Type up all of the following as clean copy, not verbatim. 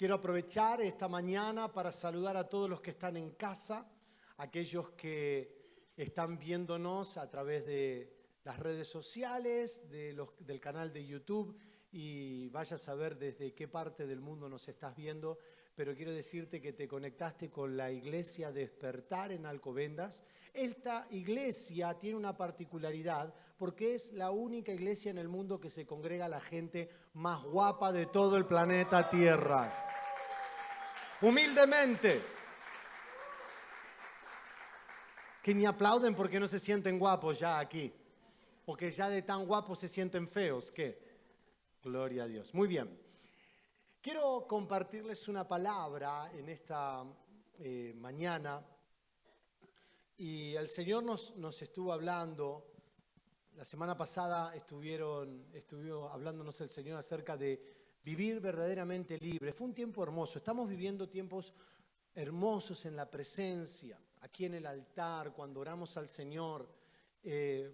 Quiero aprovechar esta mañana para saludar a todos los que están en casa, aquellos que están viéndonos a través de las redes sociales, del canal de YouTube, y vaya a saber desde qué parte del mundo nos estás viendo, pero quiero decirte que te conectaste con la Iglesia Despertar en Alcobendas. Esta iglesia tiene una particularidad porque es la única iglesia en el mundo que se congrega a la gente más guapa de todo el planeta Tierra. Humildemente. Que ni aplauden porque no se sienten guapos ya aquí. O que ya de tan guapos se sienten feos. ¿Qué? Gloria a Dios. Muy bien. Quiero compartirles una palabra en esta mañana. Y el Señor nos estuvo hablando. La semana pasada estuvo hablándonos el Señor acerca de vivir verdaderamente libre. Fue un tiempo hermoso. Estamos viviendo tiempos hermosos en la presencia. Aquí en el altar, cuando oramos al Señor,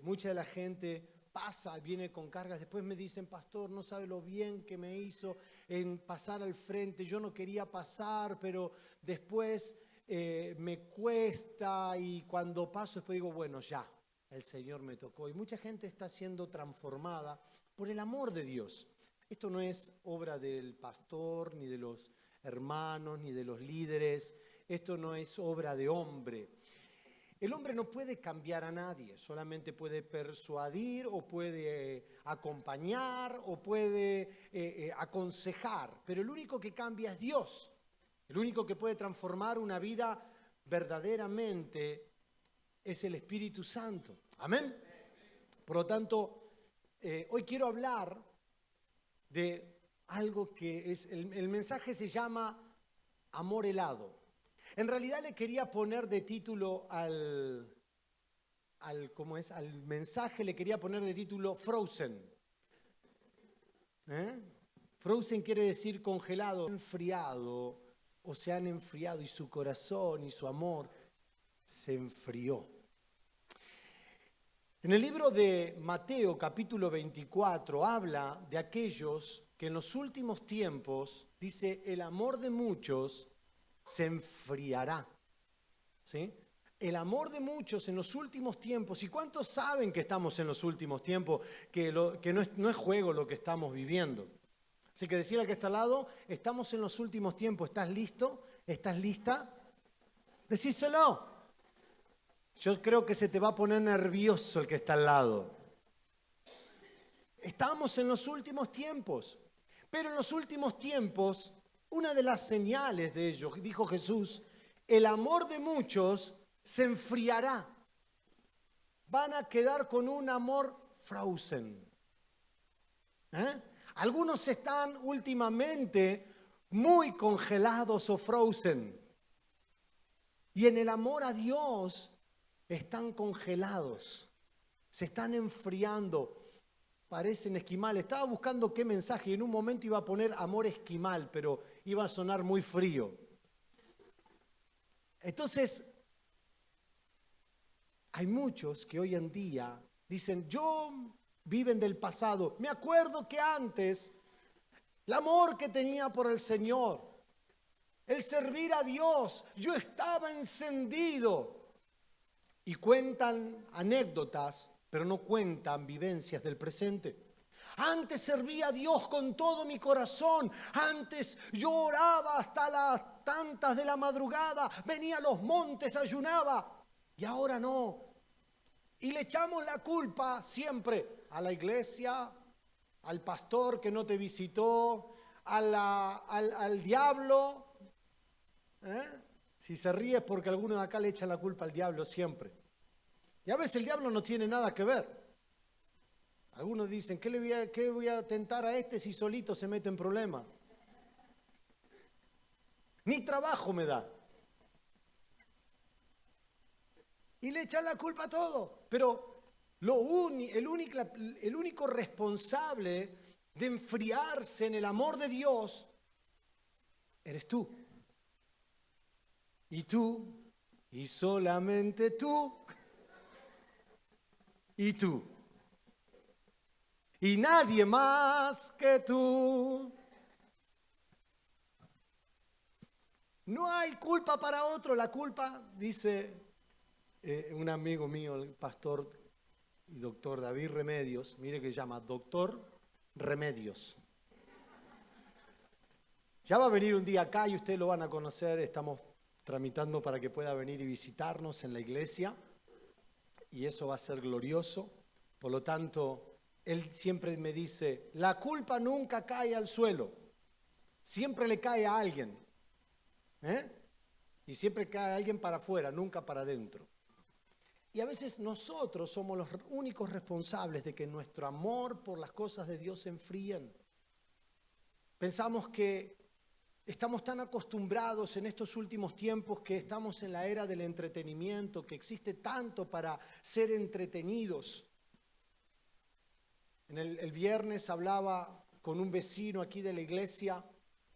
mucha de la gente pasa, viene con cargas. Después me dicen, pastor, no sabe lo bien que me hizo en pasar al frente. Yo no quería pasar, pero después me cuesta. Y cuando paso, después digo, bueno, ya, el Señor me tocó. Y mucha gente está siendo transformada por el amor de Dios. Esto no es obra del pastor, ni de los hermanos, ni de los líderes. Esto no es obra de hombre. El hombre no puede cambiar a nadie, solamente puede persuadir o puede acompañar o puede aconsejar. Pero el único que cambia es Dios. El único que puede transformar una vida verdaderamente es el Espíritu Santo. Amén. Por lo tanto, hoy quiero hablar de algo que es, el mensaje se llama amor helado. En realidad le quería poner de título al mensaje, le quería poner de título Frozen. Frozen quiere decir congelado, enfriado, o se han enfriado y su corazón y su amor se enfrió. En el libro de Mateo, capítulo 24, habla de aquellos que en los últimos tiempos, dice, el amor de muchos se enfriará. ¿Sí? El amor de muchos en los últimos tiempos. ¿Y cuántos saben que estamos en los últimos tiempos? Que no es juego lo que estamos viviendo. Así que decirle al que está al lado, estamos en los últimos tiempos. ¿Estás listo? ¿Estás lista? Decíselo. Yo creo que se te va a poner nervioso el que está al lado. Estamos en los últimos tiempos. Pero en los últimos tiempos, una de las señales de ello, dijo Jesús, el amor de muchos se enfriará. Van a quedar con un amor frozen. Algunos están últimamente muy congelados o frozen. Y en el amor a Dios están congelados, se están enfriando, parecen esquimales. Estaba buscando qué mensaje y en un momento iba a poner amor esquimal, pero iba a sonar muy frío. Entonces, hay muchos que hoy en día dicen, viven del pasado. Me acuerdo que antes, el amor que tenía por el Señor, el servir a Dios, yo estaba encendido. Y cuentan anécdotas, pero no cuentan vivencias del presente. Antes servía a Dios con todo mi corazón. Antes yo oraba hasta las tantas de la madrugada. Venía a los montes, ayunaba. Y ahora no. Y le echamos la culpa siempre a la iglesia, al pastor que no te visitó, al diablo. Si se ríe es porque alguno de acá le echa la culpa al diablo siempre. Y a veces el diablo no tiene nada que ver. Algunos dicen, ¿qué voy a tentar a este si solito se mete en problemas? Ni trabajo me da. Y le echan la culpa a todo. Pero el único responsable de enfriarse en el amor de Dios eres tú. Y tú, y solamente tú, y tú. Y nadie más que tú. No hay culpa para otro. La culpa, dice un amigo mío, el pastor y doctor David Remedios, mire que se llama Doctor Remedios. Ya va a venir un día acá y ustedes lo van a conocer. Estamos tramitando para que pueda venir y visitarnos en la iglesia. Y eso va a ser glorioso. Por lo tanto, él siempre me dice, la culpa nunca cae al suelo. Siempre le cae a alguien. Y siempre cae a alguien para afuera, nunca para adentro. Y a veces nosotros somos los únicos responsables de que nuestro amor por las cosas de Dios se enfríen. Pensamos que estamos tan acostumbrados en estos últimos tiempos que estamos en la era del entretenimiento, que existe tanto para ser entretenidos. El viernes hablaba con un vecino aquí de la iglesia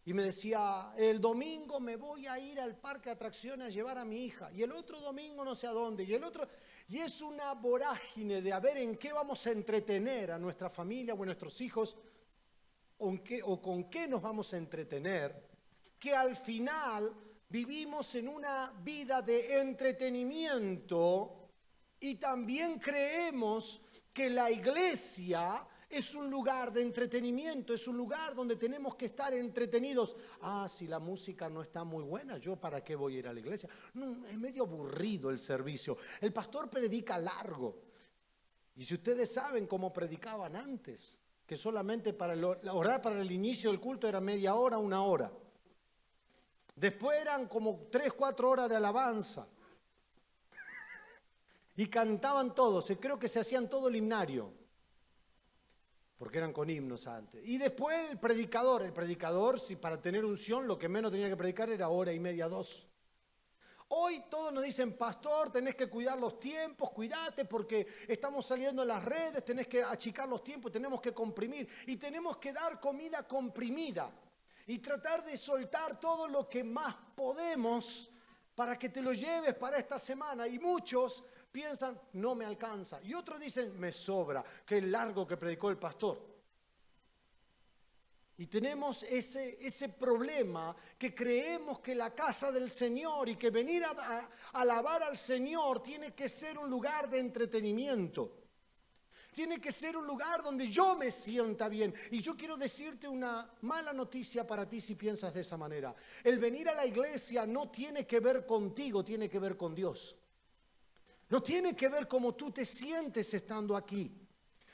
y me decía, el domingo me voy a ir al parque de atracciones a llevar a mi hija, y el otro domingo no sé a dónde, y es una vorágine de a ver en qué vamos a entretener a nuestra familia o a nuestros hijos, o con qué nos vamos a entretener, que al final vivimos en una vida de entretenimiento y también creemos que la iglesia es un lugar de entretenimiento, es un lugar donde tenemos que estar entretenidos. Si la música no está muy buena, ¿yo para qué voy a ir a la iglesia? No, es medio aburrido el servicio. El pastor predica largo. Y si ustedes saben cómo predicaban antes, que solamente orar para el inicio del culto era media hora, 1 hora. Después eran como 3, 4 horas de alabanza. Y cantaban todos, creo que se hacían todo el himnario, porque eran con himnos antes. Y después el predicador, si para tener unción, lo que menos tenía que predicar era 1:30, 2. Hoy todos nos dicen, pastor, tenés que cuidar los tiempos, cuídate porque estamos saliendo en las redes, tenés que achicar los tiempos, tenemos que comprimir y tenemos que dar comida comprimida y tratar de soltar todo lo que más podemos para que te lo lleves para esta semana. Y muchos piensan, no me alcanza. Y otros dicen, me sobra, qué largo que predicó el pastor. Y tenemos ese problema que creemos que la casa del Señor y que venir a alabar al Señor tiene que ser un lugar de entretenimiento. Tiene que ser un lugar donde yo me sienta bien. Y yo quiero decirte una mala noticia para ti si piensas de esa manera. El venir a la iglesia no tiene que ver contigo, tiene que ver con Dios. No tiene que ver cómo tú te sientes estando aquí.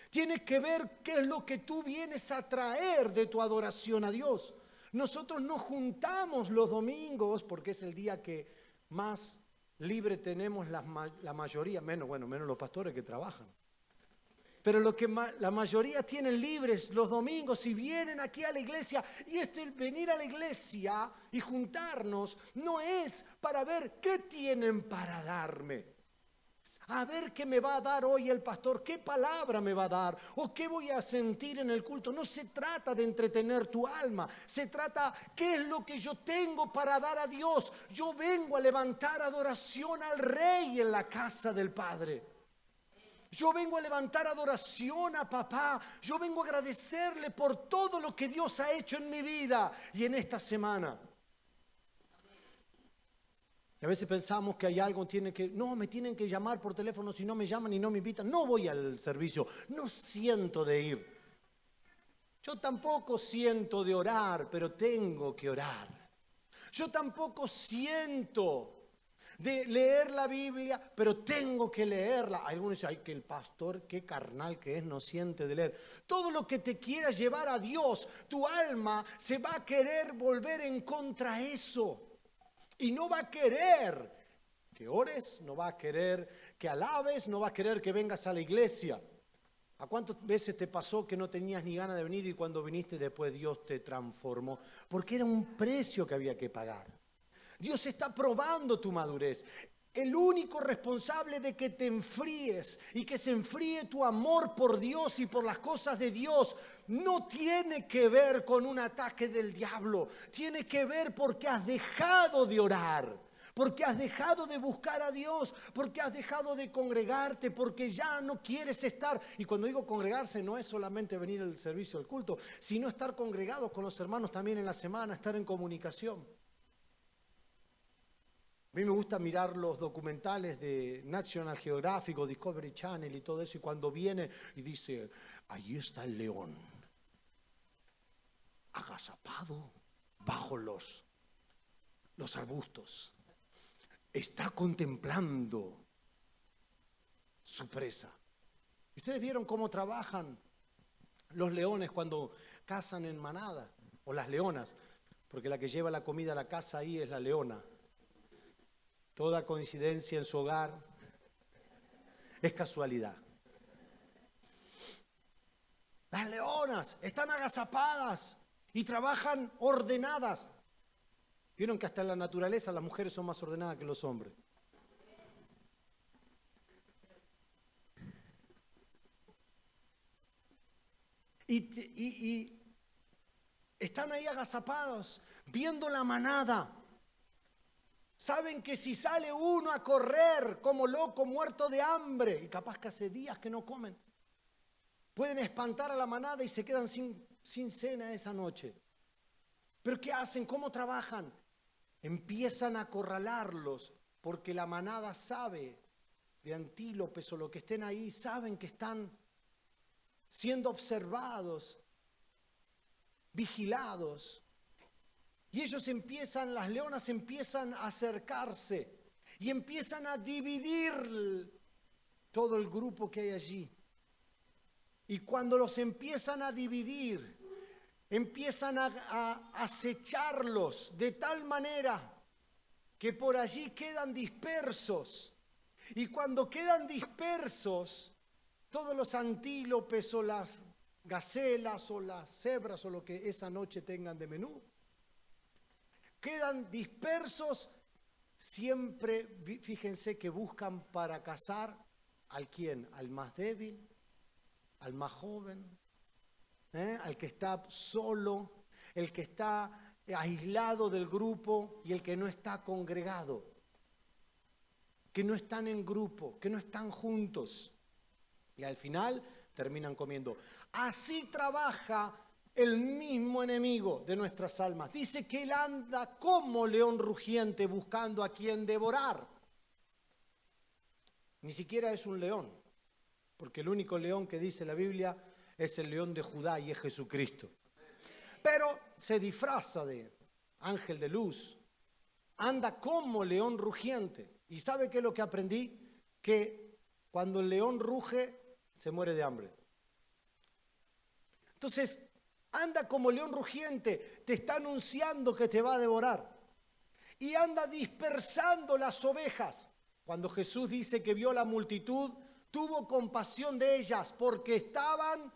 Tiene que ver qué es lo que tú vienes a traer de tu adoración a Dios. Nosotros nos juntamos los domingos porque es el día que más libre tenemos la mayoría, menos los pastores que trabajan. Pero la mayoría tienen libres los domingos y vienen aquí a la iglesia. Y venir a la iglesia y juntarnos no es para ver qué tienen para darme. A ver qué me va a dar hoy el pastor, qué palabra me va a dar o qué voy a sentir en el culto. No se trata de entretener tu alma, se trata qué es lo que yo tengo para dar a Dios. Yo vengo a levantar adoración al Rey en la casa del Padre. Yo vengo a levantar adoración a papá. Yo vengo a agradecerle por todo lo que Dios ha hecho en mi vida y en esta semana. Y a veces pensamos que hay algo, me tienen que llamar por teléfono, si no me llaman y no me invitan, no voy al servicio, no siento de ir. Yo tampoco siento de orar, pero tengo que orar. Yo tampoco siento de leer la Biblia, pero tengo que leerla. Algunos dicen, que el pastor, qué carnal que es, no siente de leer. Todo lo que te quiera llevar a Dios, tu alma se va a querer volver en contra de eso. Y no va a querer que ores, no va a querer que alabes, no va a querer que vengas a la iglesia. ¿A cuántas veces te pasó que no tenías ni ganas de venir y cuando viniste después Dios te transformó? Porque era un precio que había que pagar. Dios está probando tu madurez. El único responsable de que te enfríes y que se enfríe tu amor por Dios y por las cosas de Dios no tiene que ver con un ataque del diablo. Tiene que ver porque has dejado de orar, porque has dejado de buscar a Dios, porque has dejado de congregarte, porque ya no quieres estar. Y cuando digo congregarse no es solamente venir al servicio del culto, sino estar congregados con los hermanos también en la semana, estar en comunicación. mí me gusta mirar los documentales de National Geographic o Discovery Channel y todo eso, y cuando viene y dice, ahí está el león, agazapado bajo los arbustos, está contemplando su presa. ¿Ustedes vieron cómo trabajan los leones cuando cazan en manada? O las leonas, porque la que lleva la comida a la casa ahí es la leona. Toda coincidencia en su hogar es casualidad. Las leonas están agazapadas y trabajan ordenadas. Vieron que hasta en la naturaleza las mujeres son más ordenadas que los hombres. Y están ahí agazapados, viendo la manada. Saben que si sale uno a correr como loco, muerto de hambre, y capaz que hace días que no comen, pueden espantar a la manada y se quedan sin cena esa noche. ¿Pero qué hacen? ¿Cómo trabajan? Empiezan a acorralarlos, porque la manada sabe, de antílopes o lo que estén ahí, saben que están siendo observados, vigilados. Y ellos las leonas empiezan a acercarse y empiezan a dividir todo el grupo que hay allí. Y cuando los empiezan a dividir, empiezan a acecharlos de tal manera que por allí quedan dispersos. Y cuando quedan dispersos, todos los antílopes o las gacelas o las cebras o lo que esa noche tengan de menú, quedan dispersos. Siempre, fíjense que buscan para cazar ¿al quién? Al más débil, al más joven, al que está solo, el que está aislado del grupo y el que no está congregado, que no están en grupo, que no están juntos. Y al final terminan comiendo. Así trabaja el mismo enemigo de nuestras almas. Dice que él anda como león rugiente buscando a quien devorar. Ni siquiera es un león, porque el único león que dice la Biblia es el león de Judá y es Jesucristo. Pero se disfraza de ángel de luz, anda como león rugiente. ¿Y sabe qué es lo que aprendí? Que cuando el león ruge, se muere de hambre. Entonces, anda como león rugiente, te está anunciando que te va a devorar. Y anda dispersando las ovejas. Cuando Jesús dice que vio la multitud, tuvo compasión de ellas porque estaban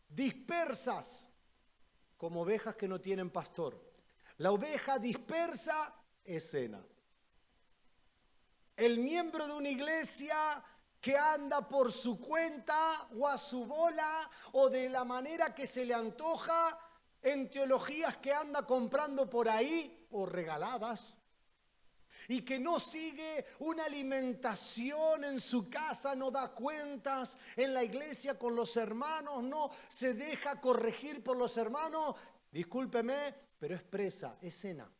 dispersas, como ovejas que no tienen pastor. La oveja dispersa es cena. El miembro de una iglesia que anda por su cuenta o a su bola o de la manera que se le antoja, en teologías que anda comprando por ahí o regaladas, y que no sigue una alimentación en su casa, no da cuentas en la iglesia con los hermanos, no se deja corregir por los hermanos, discúlpeme, pero es presa, es cena.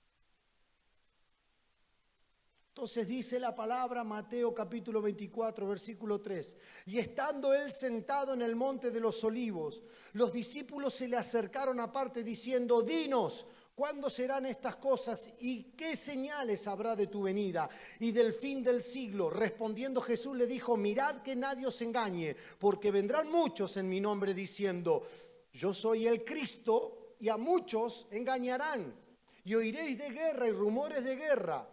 Entonces dice la palabra, Mateo capítulo 24, versículo 3. Y estando él sentado en el monte de los olivos, los discípulos se le acercaron aparte diciendo, dinos, ¿cuándo serán estas cosas y qué señales habrá de tu venida y del fin del siglo? Respondiendo Jesús le dijo, mirad que nadie os engañe, porque vendrán muchos en mi nombre diciendo, yo soy el Cristo, y a muchos engañarán. Y oiréis de guerra y rumores de guerra.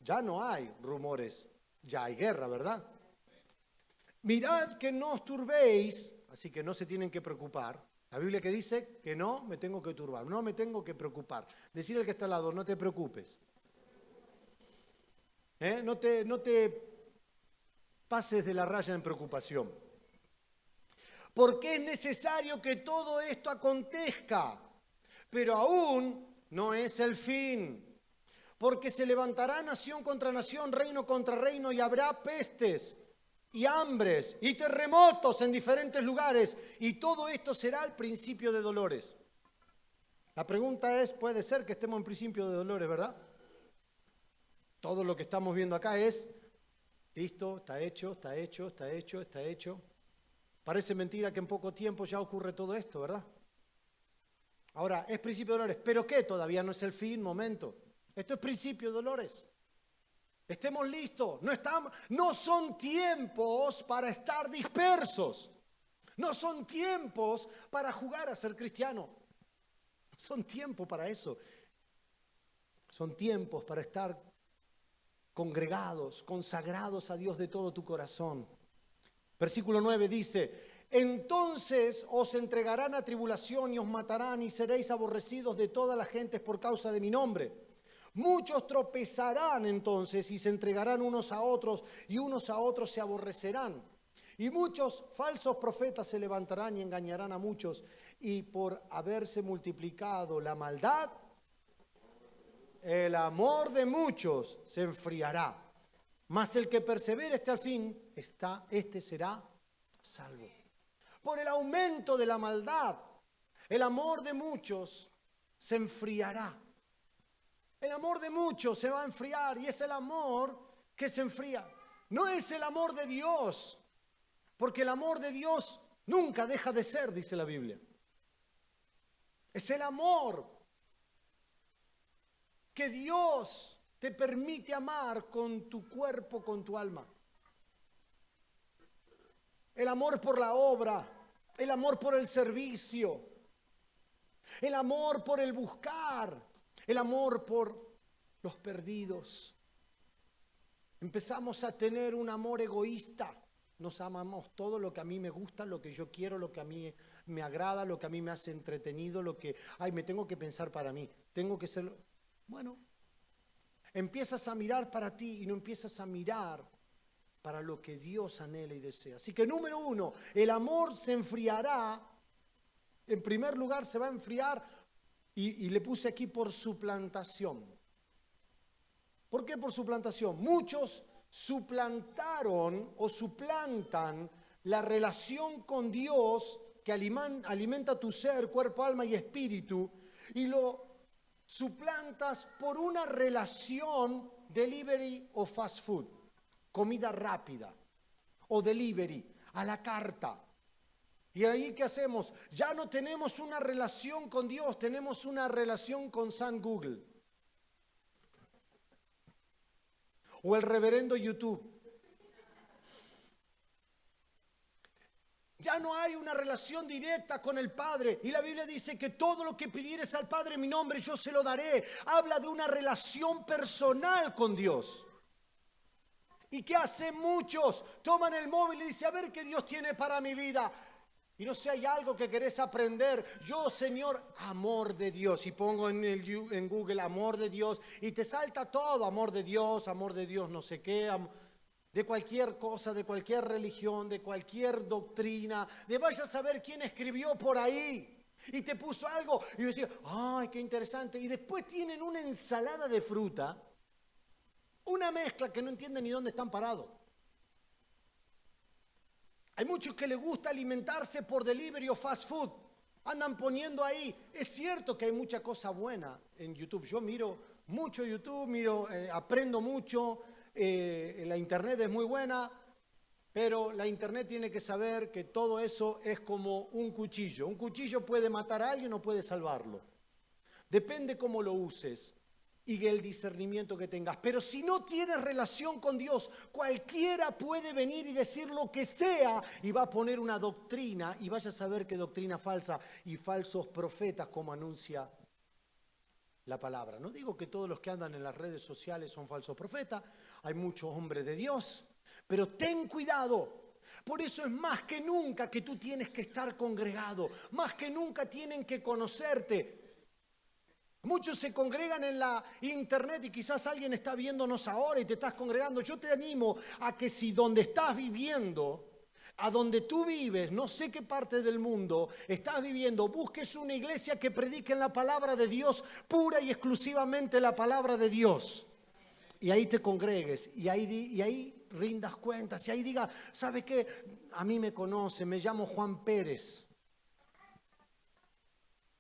Ya no hay rumores, ya hay guerra, ¿verdad? Mirad que no os turbéis, así que no se tienen que preocupar. La Biblia que dice que no me tengo que turbar, no me tengo que preocupar. Decirle al que está al lado, no te preocupes. No te pases de la raya en preocupación. Porque es necesario que todo esto acontezca, pero aún no es el fin. Porque se levantará nación contra nación, reino contra reino, y habrá pestes y hambres y terremotos en diferentes lugares, y todo esto será el principio de dolores. La pregunta es, puede ser que estemos en principio de dolores, ¿verdad? Todo lo que estamos viendo acá es, listo, está hecho, está hecho, está hecho, está hecho. Parece mentira que en poco tiempo ya ocurre todo esto, ¿verdad? Ahora, es principio de dolores, ¿pero qué? Todavía no es el fin, momento. Esto es principio de dolores. Estemos listos, no son tiempos para estar dispersos. No son tiempos para jugar a ser cristiano. No son tiempos para eso. Son tiempos para estar congregados, consagrados a Dios de todo tu corazón. Versículo 9 dice, entonces os entregarán a tribulación y os matarán y seréis aborrecidos de todas las gentes por causa de mi nombre. Muchos tropezarán entonces y se entregarán unos a otros y unos a otros se aborrecerán. Y muchos falsos profetas se levantarán y engañarán a muchos. Y por haberse multiplicado la maldad, el amor de muchos se enfriará. Mas el que persevere hasta el fin, este será salvo. Por el aumento de la maldad, el amor de muchos se enfriará. El amor de muchos se va a enfriar y es el amor que se enfría. No es el amor de Dios, porque el amor de Dios nunca deja de ser, dice la Biblia. Es el amor que Dios te permite amar con tu cuerpo, con tu alma. El amor por la obra, el amor por el servicio, el amor por el buscar, el amor por los perdidos. Empezamos a tener un amor egoísta. Nos amamos todo lo que a mí me gusta, lo que yo quiero, lo que a mí me agrada, lo que a mí me hace entretenido, lo que, me tengo que pensar para mí, tengo que ser... Bueno, empiezas a mirar para ti y no empiezas a mirar para lo que Dios anhela y desea. Así que número 1, el amor se enfriará. En primer lugar se va a enfriar y le puse aquí por suplantación. ¿Por qué por suplantación? Muchos suplantaron o suplantan la relación con Dios que alimenta tu ser, cuerpo, alma y espíritu, y lo suplantas por una relación delivery o fast food, comida rápida o delivery, a la carta. ¿Y ahí qué hacemos? Ya no tenemos una relación con Dios, tenemos una relación con San Google. O el reverendo YouTube. Ya no hay una relación directa con el Padre. Y la Biblia dice que todo lo que pidieres al Padre en mi nombre, yo se lo daré. Habla de una relación personal con Dios. ¿Y qué hacen muchos? Toman el móvil y dicen, a ver qué Dios tiene para mi vida. Y no sé, hay algo que querés aprender. Yo, Señor, amor de Dios. Y pongo en Google amor de Dios. Y te salta todo, amor de Dios, no sé qué. De cualquier cosa, de cualquier religión, de cualquier doctrina. De vaya a saber quién escribió por ahí. Y te puso algo. Y yo decía, ay, qué interesante. Y después tienen una ensalada de fruta. Una mezcla que no entienden ni dónde están parados. Hay muchos que les gusta alimentarse por delivery o fast food. Andan poniendo ahí. Es cierto que hay mucha cosa buena en YouTube. Yo miro mucho YouTube, aprendo mucho. La internet es muy buena, pero la internet tiene que saber que todo eso es como un cuchillo. Un cuchillo puede matar a alguien o puede salvarlo. Depende cómo lo uses y el discernimiento que tengas. Pero si no tienes relación con Dios, cualquiera puede venir y decir lo que sea y va a poner una doctrina y vaya a saber qué doctrina falsa y falsos profetas como anuncia la palabra. No digo que todos los que andan en las redes sociales son falsos profetas, hay muchos hombres de Dios, pero ten cuidado. Por eso es más que nunca que tú tienes que estar congregado, más que nunca tienen que conocerte. Muchos se congregan en la internet y quizás alguien está viéndonos ahora y te estás congregando. Yo te animo a que si donde estás viviendo, a donde tú vives, no sé qué parte del mundo estás viviendo, busques una iglesia que predique la palabra de Dios, pura y exclusivamente la palabra de Dios. Y ahí te congregues y ahí rindas cuentas y ahí diga, ¿sabe qué? A mí me conoce, me llamo Juan Pérez.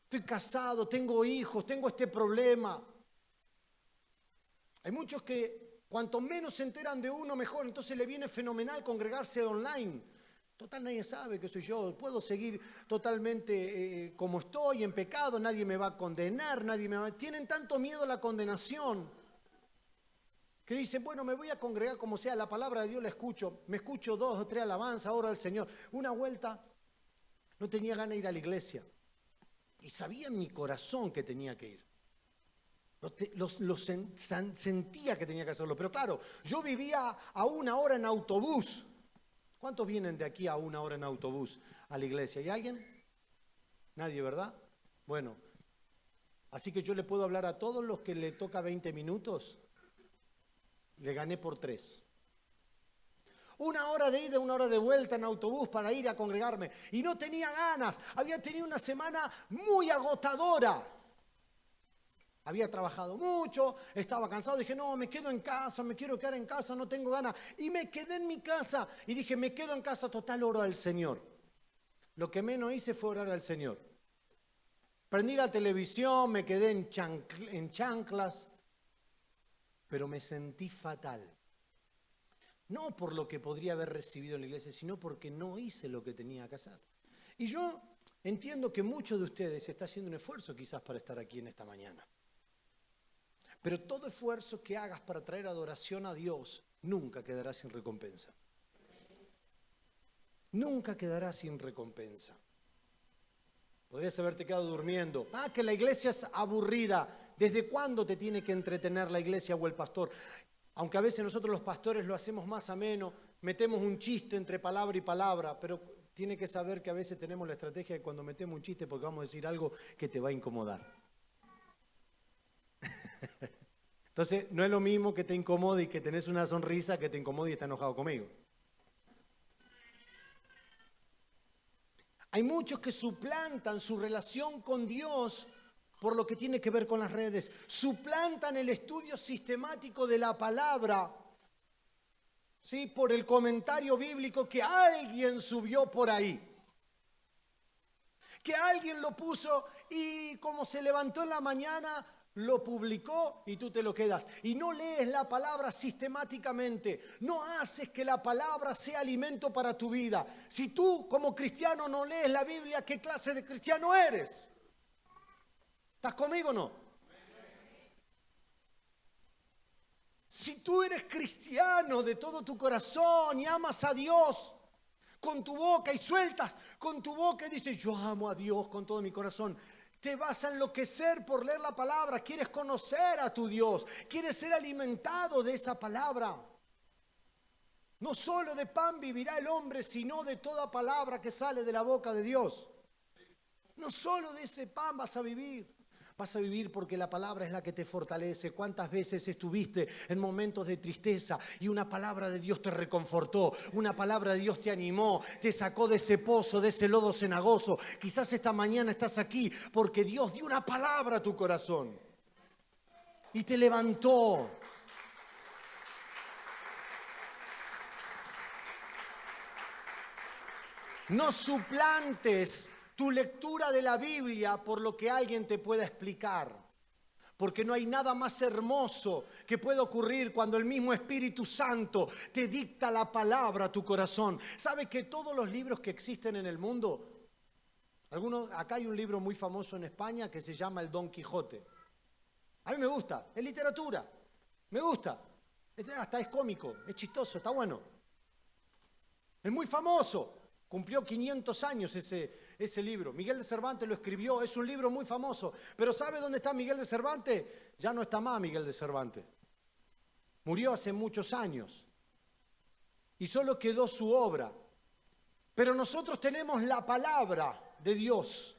Estoy casado, tengo hijos, tengo este problema. Hay muchos que Cuanto menos se enteran de uno, mejor. Entonces le viene fenomenal congregarse online. Total, nadie sabe que soy yo. Puedo seguir totalmente como estoy, en pecado. Nadie me va a condenar. Tienen tanto miedo a la condenación que dicen, bueno, me voy a congregar como sea. La palabra de Dios la escucho. Me escucho 2 o 3 alabanzas, oro al Señor. Una vuelta, no tenía ganas de ir a la iglesia. Y sabía en mi corazón que tenía que ir. Sentía que tenía que hacerlo. Pero claro, yo vivía a 1 hora en autobús. ¿Cuántos vienen de aquí a 1 hora en autobús a la iglesia? ¿Hay alguien? Nadie, ¿verdad? Bueno, así que yo le puedo hablar a todos los que le toca 20 minutos. Le gané por 3. 1 hora de ida, 1 hora de vuelta en autobús para ir a congregarme. Y no tenía ganas. Había tenido una semana muy agotadora. Había trabajado mucho, estaba cansado, dije, no, me quedo en casa, me quiero quedar en casa, no tengo ganas. Y me quedé en mi casa y dije, me quedo en casa, total, oro al Señor. Lo que menos hice fue orar al Señor. Prendí la televisión, me quedé en chanclas, pero me sentí fatal. No por lo que podría haber recibido en la iglesia, sino porque no hice lo que tenía que hacer. Y yo entiendo que muchos de ustedes están haciendo un esfuerzo quizás para estar aquí en esta mañana. Pero todo esfuerzo que hagas para traer adoración a Dios nunca quedará sin recompensa. Nunca quedará sin recompensa. Podrías haberte quedado durmiendo. Que la iglesia es aburrida. ¿Desde cuándo te tiene que entretener la iglesia o el pastor? Aunque a veces nosotros los pastores lo hacemos más ameno, metemos un chiste entre palabra y palabra, pero tiene que saber que a veces tenemos la estrategia de cuando metemos un chiste porque vamos a decir algo que te va a incomodar. Entonces, no es lo mismo que te incomode y que tenés una sonrisa que te incomode y está enojado conmigo. Hay muchos que suplantan su relación con Dios por lo que tiene que ver con las redes. Suplantan el estudio sistemático de la palabra, ¿sí? Por el comentario bíblico que alguien subió por ahí. Que alguien lo puso y como se levantó en la mañana, lo publicó y tú te lo quedas. Y no lees la palabra sistemáticamente. No haces que la palabra sea alimento para tu vida. Si tú como cristiano no lees la Biblia, ¿qué clase de cristiano eres? ¿Estás conmigo o no? Si tú eres cristiano de todo tu corazón y amas a Dios con tu boca y sueltas con tu boca y dices, yo amo a Dios con todo mi corazón, te vas a enloquecer por leer la palabra, quieres conocer a tu Dios, quieres ser alimentado de esa palabra. No solo de pan vivirá el hombre, sino de toda palabra que sale de la boca de Dios. No solo de ese pan vas a vivir. Vas a vivir porque la palabra es la que te fortalece. ¿Cuántas veces estuviste en momentos de tristeza y una palabra de Dios te reconfortó? Una palabra de Dios te animó, te sacó de ese pozo, de ese lodo cenagoso. Quizás esta mañana estás aquí porque Dios dio una palabra a tu corazón y te levantó. No suplantes tu lectura de la Biblia por lo que alguien te pueda explicar. Porque no hay nada más hermoso que pueda ocurrir cuando el mismo Espíritu Santo te dicta la palabra a tu corazón. ¿Sabe que todos los libros que existen en el mundo, acá hay un libro muy famoso en España que se llama El Don Quijote? A mí me gusta, es literatura, me gusta. Hasta es cómico, es chistoso, está bueno. Es muy famoso. Cumplió 500 años ese libro. Miguel de Cervantes lo escribió, es un libro muy famoso. Pero ¿sabe dónde está Miguel de Cervantes? Ya no está más Miguel de Cervantes. Murió hace muchos años. Y solo quedó su obra. Pero nosotros tenemos la palabra de Dios,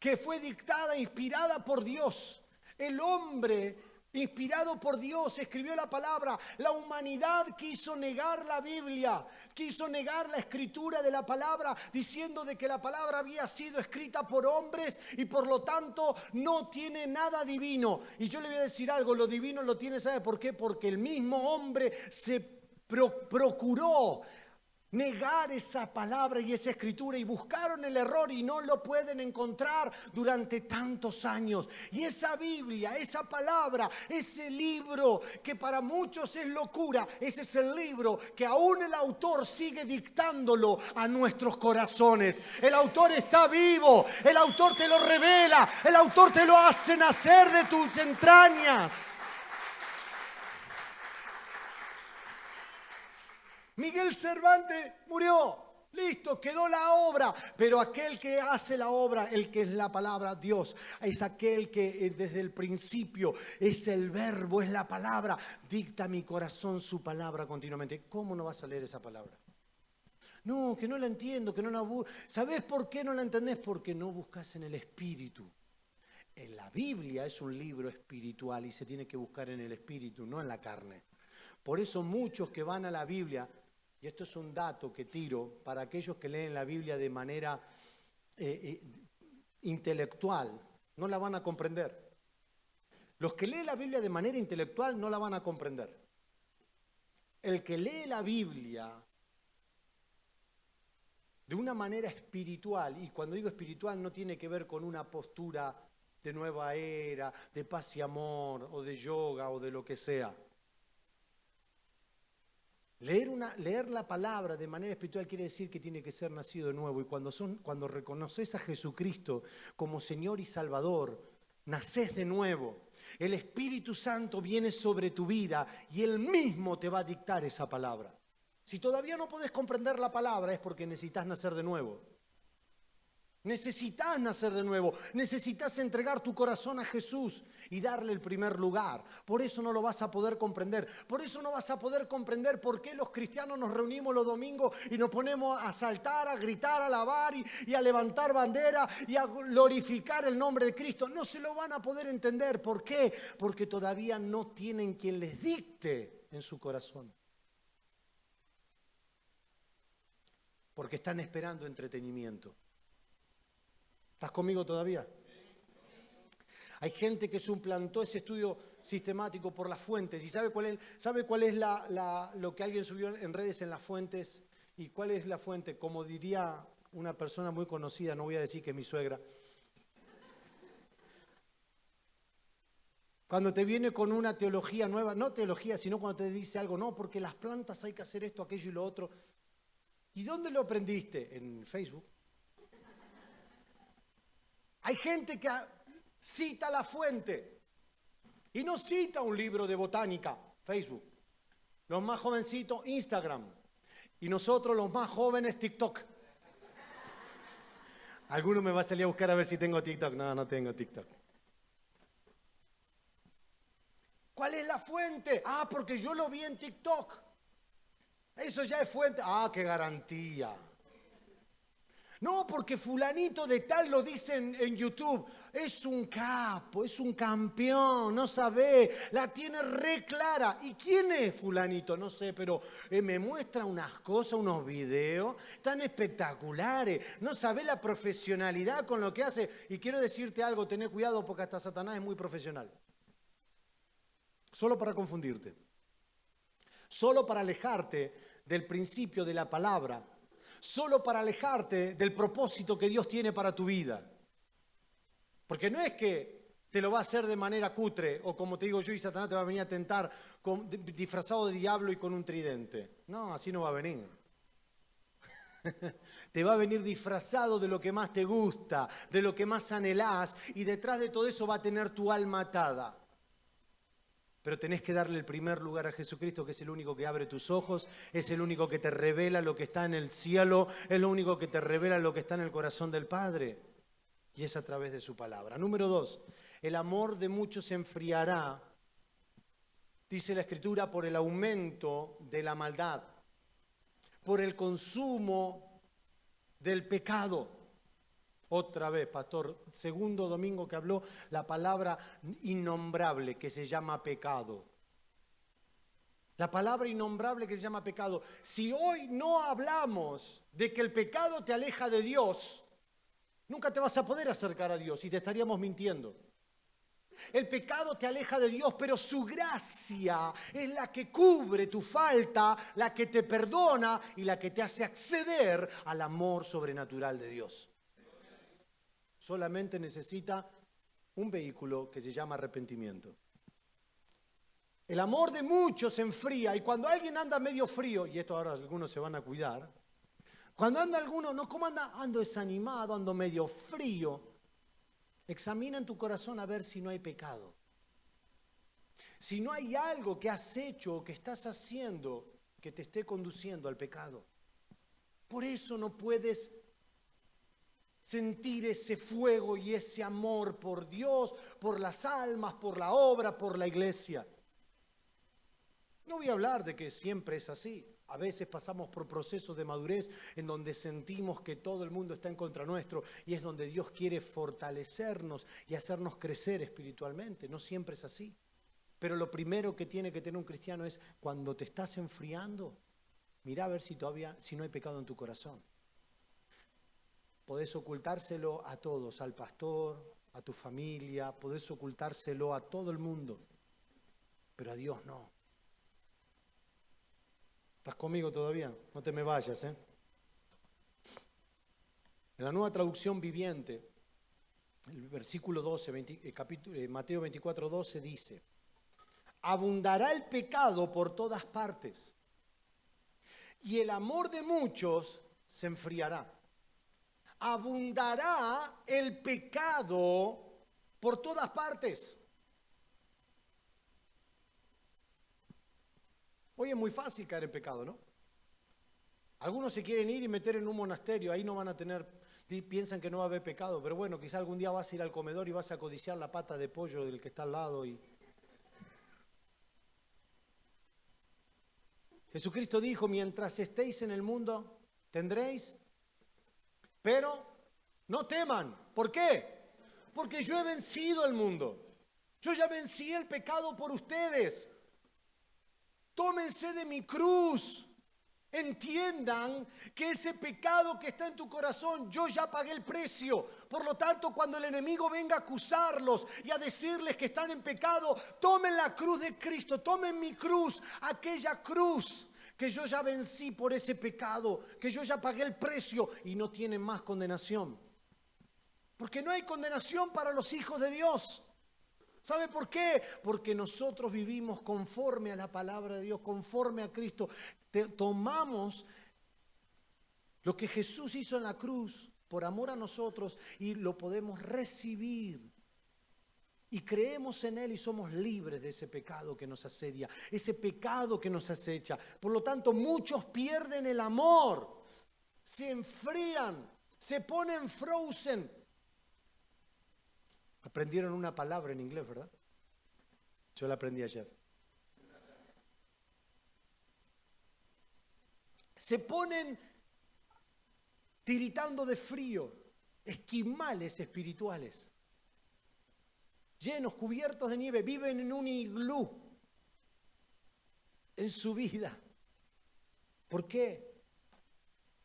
que fue dictada, inspirada por Dios. El hombre inspirado por Dios, escribió la palabra. La humanidad quiso negar la Biblia, quiso negar la escritura de la palabra, diciendo de que la palabra había sido escrita por hombres y por lo tanto no tiene nada divino. Y yo le voy a decir algo, lo divino lo tiene, ¿sabe por qué? Porque el mismo hombre se procuró negar esa palabra y esa escritura y buscaron el error y no lo pueden encontrar durante tantos años. Y esa Biblia, esa palabra, ese libro que para muchos es locura, ese es el libro que aún el autor sigue dictándolo a nuestros corazones. El autor está vivo, el autor te lo revela, el autor te lo hace nacer de tus entrañas. Miguel Cervantes murió, listo, quedó la obra, pero aquel que hace la obra, el que es la palabra Dios, es aquel que desde el principio es el verbo, es la palabra, dicta a mi corazón su palabra continuamente. ¿Cómo no vas a leer esa palabra? No, que no la entiendo, que no la busco. ¿Sabés por qué no la entendés? Porque no buscas en el Espíritu. La Biblia es un libro espiritual y se tiene que buscar en el Espíritu, no en la carne. Por eso muchos que van a la Biblia, y esto es un dato que tiro para aquellos que leen la Biblia de manera intelectual, no la van a comprender. Los que leen la Biblia de manera intelectual no la van a comprender. El que lee la Biblia de una manera espiritual, y cuando digo espiritual no tiene que ver con una postura de nueva era, de paz y amor, o de yoga, o de lo que sea. Leer la palabra de manera espiritual quiere decir que tiene que ser nacido de nuevo. Y cuando reconoces a Jesucristo como Señor y Salvador, nacés de nuevo. El Espíritu Santo viene sobre tu vida y Él mismo te va a dictar esa palabra. Si todavía no podés comprender la palabra es porque necesitas nacer de nuevo. Necesitas nacer de nuevo, necesitas entregar tu corazón a Jesús y darle el primer lugar. Por eso no lo vas a poder comprender. Por eso no vas a poder comprender por qué los cristianos nos reunimos los domingos y nos ponemos a saltar, a gritar, a alabar y a levantar bandera y a glorificar el nombre de Cristo. No se lo van a poder entender. ¿Por qué? Porque todavía no tienen quien les dicte en su corazón. Porque están esperando entretenimiento. ¿Estás conmigo todavía? Hay gente que suplantó ese estudio sistemático por las fuentes. ¿Y sabe cuál es lo que alguien subió en redes en las fuentes? ¿Y cuál es la fuente? Como diría una persona muy conocida, no voy a decir que es mi suegra. Cuando te viene con una teología nueva, no teología, sino cuando te dice algo, no, porque las plantas hay que hacer esto, aquello y lo otro. ¿Y dónde lo aprendiste? En Facebook. Hay gente que cita la fuente y no cita un libro de botánica, Facebook. Los más jovencitos, Instagram. Y nosotros, los más jóvenes, TikTok. Alguno me va a salir a buscar a ver si tengo TikTok. No, no tengo TikTok. ¿Cuál es la fuente? Ah, porque yo lo vi en TikTok. Eso ya es fuente. Ah, qué garantía. No, porque fulanito de tal lo dice en YouTube. Es un capo, es un campeón, no sabe, la tiene re clara. ¿Y quién es fulanito? No sé, pero me muestra unas cosas, unos videos tan espectaculares. No sabe la profesionalidad con lo que hace. Y quiero decirte algo, tené cuidado porque hasta Satanás es muy profesional. Solo para confundirte. Solo para alejarte del principio de la palabra. Solo para alejarte del propósito que Dios tiene para tu vida. Porque no es que te lo va a hacer de manera cutre, o como te digo yo, y Satanás te va a venir a tentar disfrazado de diablo y con un tridente. No, así no va a venir. Te va a venir disfrazado de lo que más te gusta, de lo que más anhelás, y detrás de todo eso va a tener tu alma atada. Pero tenés que darle el primer lugar a Jesucristo, que es el único que abre tus ojos, es el único que te revela lo que está en el cielo, es lo único que te revela lo que está en el corazón del Padre. Y es a través de su palabra. Número 2, el amor de muchos se enfriará, dice la Escritura, por el aumento de la maldad, por el consumo del pecado. Otra vez, pastor, segundo domingo que habló la palabra innombrable que se llama pecado. La palabra innombrable que se llama pecado. Si hoy no hablamos de que el pecado te aleja de Dios, nunca te vas a poder acercar a Dios y te estaríamos mintiendo. El pecado te aleja de Dios, pero su gracia es la que cubre tu falta, la que te perdona y la que te hace acceder al amor sobrenatural de Dios. Solamente necesita un vehículo que se llama arrepentimiento. El amor de muchos se enfría y cuando alguien anda medio frío, y esto ahora algunos se van a cuidar, cuando anda alguno, no, ¿cómo anda? Ando desanimado, ando medio frío. Examina en tu corazón a ver si no hay pecado. Si no hay algo que has hecho o que estás haciendo que te esté conduciendo al pecado. Por eso no puedes sentir ese fuego y ese amor por Dios, por las almas, por la obra, por la iglesia. No voy a hablar de que siempre es así. A veces pasamos por procesos de madurez en donde sentimos que todo el mundo está en contra nuestro y es donde Dios quiere fortalecernos y hacernos crecer espiritualmente. No siempre es así. Pero lo primero que tiene que tener un cristiano es cuando te estás enfriando, mira a ver si no hay pecado en tu corazón. Podés ocultárselo a todos, al pastor, a tu familia, podés ocultárselo a todo el mundo, pero a Dios no. ¿Estás conmigo todavía? No te me vayas, ¿eh? En la Nueva Traducción Viviente, el versículo 12, Mateo 24, 12 dice: abundará el pecado por todas partes y el amor de muchos se enfriará. Abundará el pecado por todas partes. Hoy es muy fácil caer en pecado, ¿no? Algunos se quieren ir y meter en un monasterio, ahí no van a tener, piensan que no va a haber pecado, pero bueno, quizá algún día vas a ir al comedor y vas a codiciar la pata de pollo del que está al lado. Jesucristo dijo: mientras estéis en el mundo, tendréis, pero no teman. ¿Por qué? Porque yo he vencido el mundo. Yo ya vencí el pecado por ustedes. Tómense de mi cruz. Entiendan que ese pecado que está en tu corazón, yo ya pagué el precio. Por lo tanto, cuando el enemigo venga a acusarlos y a decirles que están en pecado, tomen la cruz de Cristo, tomen mi cruz, aquella cruz que yo ya vencí por ese pecado, que yo ya pagué el precio y no tienen más condenación. Porque no hay condenación para los hijos de Dios. ¿Sabe por qué? Porque nosotros vivimos conforme a la palabra de Dios, conforme a Cristo. Tomamos lo que Jesús hizo en la cruz por amor a nosotros y lo podemos recibir. Y creemos en Él y somos libres de ese pecado que nos asedia, ese pecado que nos acecha. Por lo tanto, muchos pierden el amor, se enfrían, se ponen frozen. Aprendieron una palabra en inglés, ¿verdad? Yo la aprendí ayer. Se ponen tiritando de frío, esquimales espirituales, llenos, cubiertos de nieve, viven en un iglú en su vida. ¿Por qué?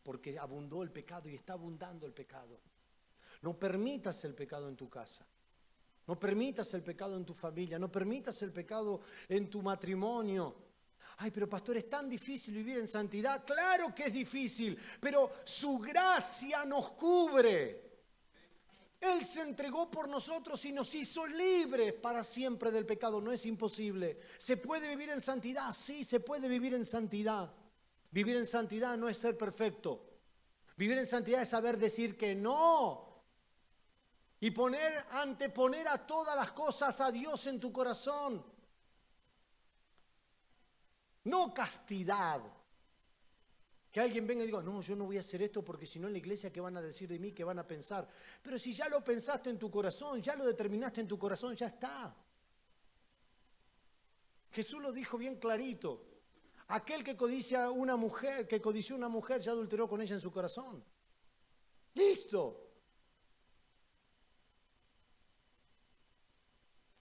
Porque abundó el pecado y está abundando el pecado. No permitas el pecado en tu casa. No permitas el pecado en tu familia, no permitas el pecado en tu matrimonio. Ay, pero pastor, es tan difícil vivir en santidad. Claro que es difícil, pero su gracia nos cubre. Él se entregó por nosotros y nos hizo libres para siempre del pecado. No es imposible. ¿Se puede vivir en santidad? Sí, se puede vivir en santidad. Vivir en santidad no es ser perfecto. Vivir en santidad es saber decir que no. Y anteponer a todas las cosas a Dios en tu corazón. No castidad. Que alguien venga y diga: no, yo no voy a hacer esto porque si no en la iglesia, ¿qué van a decir de mí? ¿Qué van a pensar? Pero si ya lo pensaste en tu corazón, ya lo determinaste en tu corazón, ya está. Jesús lo dijo bien clarito. Aquel que codició una mujer, ya adulteró con ella en su corazón. Listo.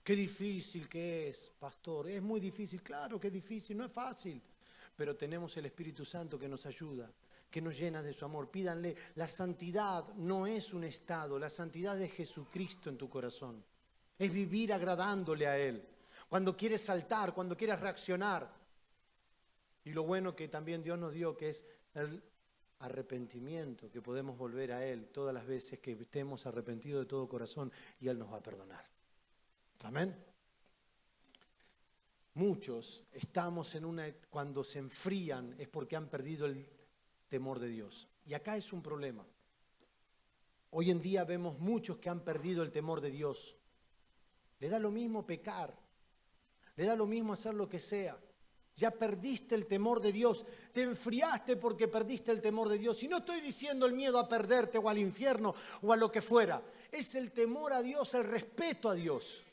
Qué difícil que es, pastor. Es muy difícil. Claro que es difícil, no es fácil. Pero tenemos el Espíritu Santo que nos ayuda, que nos llena de su amor. Pídanle. La santidad no es un estado. La santidad es Jesucristo en tu corazón. es vivir agradándole a Él. Cuando quieres saltar, cuando quieres reaccionar. Y lo bueno que también Dios nos dio, que es el arrepentimiento, que podemos volver a Él todas las veces que estemos arrepentidos de todo corazón y Él nos va a perdonar. Amén. Muchos estamos cuando se enfrían es porque han perdido el temor de Dios. Y acá es un problema. Hoy en día vemos muchos que han perdido el temor de Dios. Le da lo mismo pecar, le da lo mismo hacer lo que sea. Ya perdiste el temor de Dios, te enfriaste porque perdiste el temor de Dios. Y no estoy diciendo el miedo a perderte o al infierno o a lo que fuera. Es el temor a Dios, el respeto a Dios.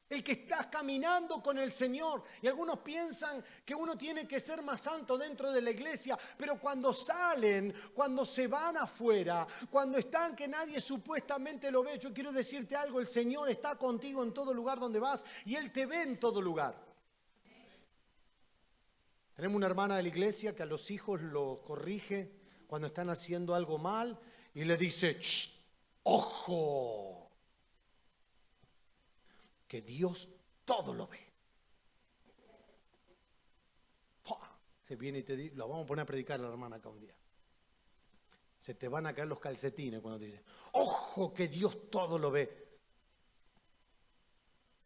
El que está caminando con el Señor. Y algunos piensan que uno tiene que ser más santo dentro de la iglesia, pero cuando salen, cuando se van afuera, cuando están que nadie supuestamente lo ve, yo quiero decirte algo, el Señor está contigo en todo lugar donde vas y Él te ve en todo lugar. Tenemos una hermana de la iglesia que a los hijos los corrige cuando están haciendo algo mal y le dice, ¡ojo! Que Dios todo lo ve. Se viene y te dice, lo vamos a poner a predicar a la hermana acá un día. Se te van a caer los calcetines cuando te dicen, ojo que Dios todo lo ve.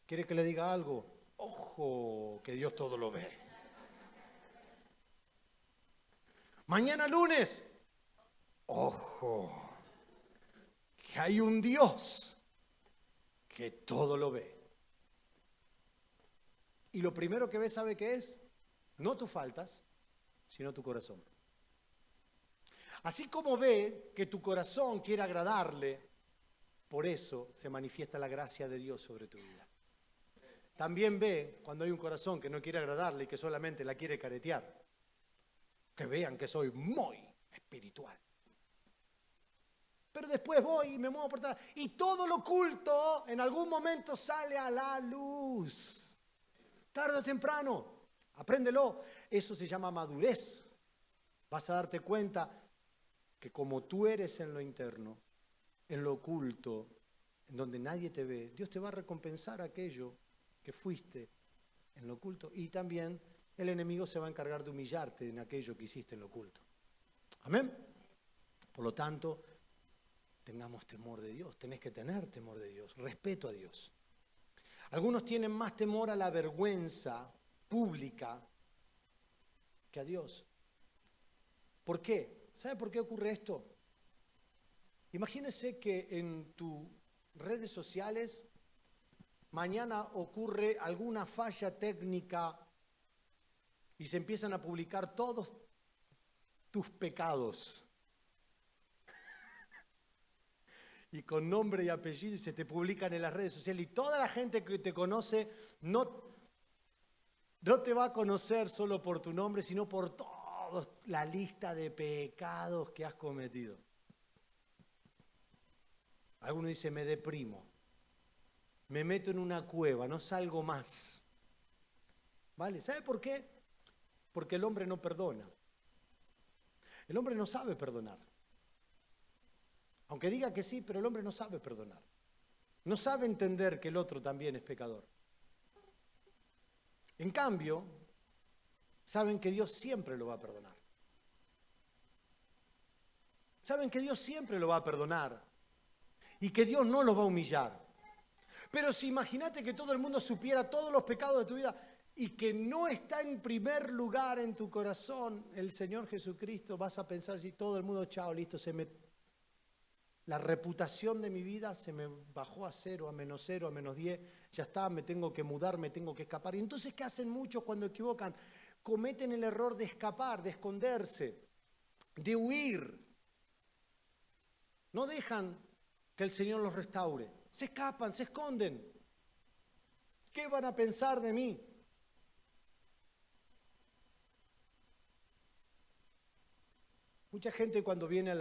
¿Quiere que le diga algo? Ojo que Dios todo lo ve. Mañana lunes, ojo que hay un Dios que todo lo ve. Y lo primero que ve, ¿sabe qué es? No tus faltas, sino tu corazón. Así como ve que tu corazón quiere agradarle, por eso se manifiesta la gracia de Dios sobre tu vida. También ve cuando hay un corazón que no quiere agradarle y que solamente la quiere caretear. Que vean que soy muy espiritual. Pero después voy y me muevo por atrás. Y todo lo oculto en algún momento sale a la luz. Tarde o temprano, apréndelo. Eso se llama madurez. Vas a darte cuenta que como tú eres en lo interno, en lo oculto, en donde nadie te ve, Dios te va a recompensar aquello que fuiste en lo oculto. Y también el enemigo se va a encargar de humillarte en aquello que hiciste en lo oculto. Amén. Por lo tanto, tengamos temor de Dios. Tenés que tener temor de Dios, respeto a Dios. Algunos tienen más temor a la vergüenza pública que a Dios. ¿Por qué? ¿Sabe por qué ocurre esto? Imagínese que en tus redes sociales mañana ocurre alguna falla técnica y se empiezan a publicar todos tus pecados. Y con nombre y apellido y se te publican en las redes sociales y toda la gente que te conoce no te va a conocer solo por tu nombre, sino por toda la lista de pecados que has cometido. Alguno dice, me deprimo, me meto en una cueva, no salgo más. ¿Vale? ¿Sabe por qué? Porque el hombre no perdona. El hombre no sabe perdonar. Aunque diga que sí, pero el hombre no sabe perdonar. No sabe entender que el otro también es pecador. En cambio, saben que Dios siempre lo va a perdonar. Saben que Dios siempre lo va a perdonar y que Dios no los va a humillar. Pero si imagínate que todo el mundo supiera todos los pecados de tu vida y que no está en primer lugar en tu corazón el Señor Jesucristo, vas a pensar si todo el mundo, chao, listo, la reputación de mi vida se me bajó a 0, a -0, a -10, ya está, me tengo que mudar, me tengo que escapar. Y entonces, ¿qué hacen muchos cuando equivocan? Cometen el error de escapar, de esconderse, de huir. No dejan que el Señor los restaure. Se escapan, se esconden. ¿Qué van a pensar de mí? Mucha gente cuando viene a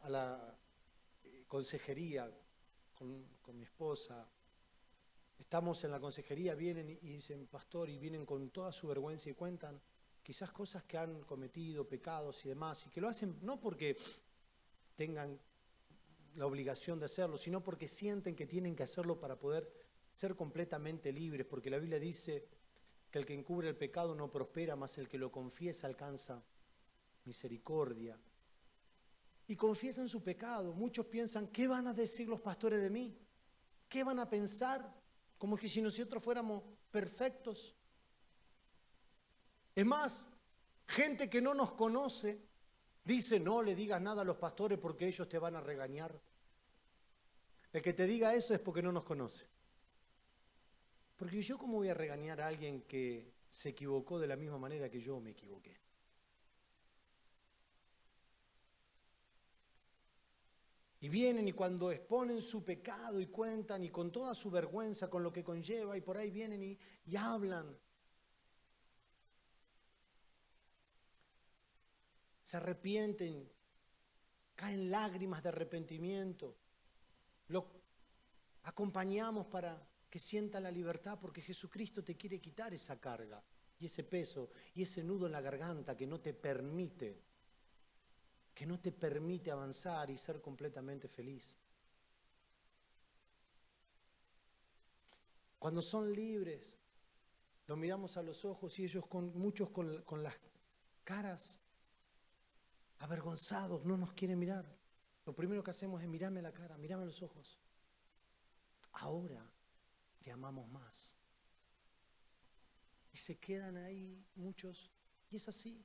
la consejería con mi esposa, estamos en la consejería, vienen y dicen, pastor, y vienen con toda su vergüenza y cuentan quizás cosas que han cometido, pecados y demás, y que lo hacen no porque tengan la obligación de hacerlo, sino porque sienten que tienen que hacerlo para poder ser completamente libres, porque la Biblia dice que el que encubre el pecado no prospera, mas el que lo confiesa alcanza misericordia. Y confiesan su pecado. Muchos piensan, ¿qué van a decir los pastores de mí? ¿Qué van a pensar? Como que si nosotros fuéramos perfectos. Es más, gente que no nos conoce dice, no le digas nada a los pastores porque ellos te van a regañar. El que te diga eso es porque no nos conoce. Porque yo, ¿cómo voy a regañar a alguien que se equivocó de la misma manera que yo me equivoqué? Y vienen y cuando exponen su pecado y cuentan y con toda su vergüenza, con lo que conlleva, y por ahí vienen y hablan. Se arrepienten, caen lágrimas de arrepentimiento. Lo acompañamos para que sienta la libertad porque Jesucristo te quiere quitar esa carga y ese peso y ese nudo en la garganta que no te permite avanzar y ser completamente feliz. Cuando son libres, los miramos a los ojos y ellos muchos con las caras avergonzados, no nos quieren mirar. Lo primero que hacemos es mirarme a la cara, mirarme a los ojos. Ahora te amamos más. Y se quedan ahí muchos, y es así.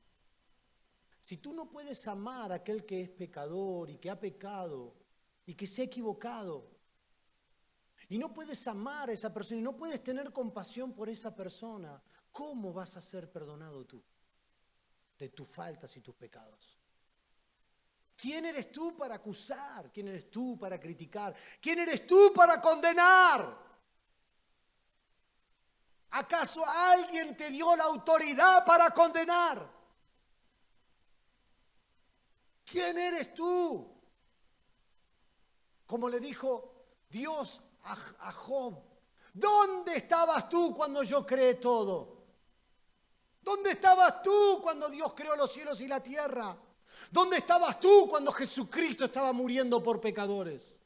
Si tú no puedes amar a aquel que es pecador y que ha pecado y que se ha equivocado, y no puedes amar a esa persona y no puedes tener compasión por esa persona, ¿cómo vas a ser perdonado tú de tus faltas y tus pecados? ¿Quién eres tú para acusar? ¿Quién eres tú para criticar? ¿Quién eres tú para condenar? ¿Acaso alguien te dio la autoridad para condenar? ¿Quién eres tú? Como le dijo Dios a Job, ¿dónde estabas tú cuando yo creé todo? ¿Dónde estabas tú cuando Dios creó los cielos y la tierra? ¿Dónde estabas tú cuando Jesucristo estaba muriendo por pecadores?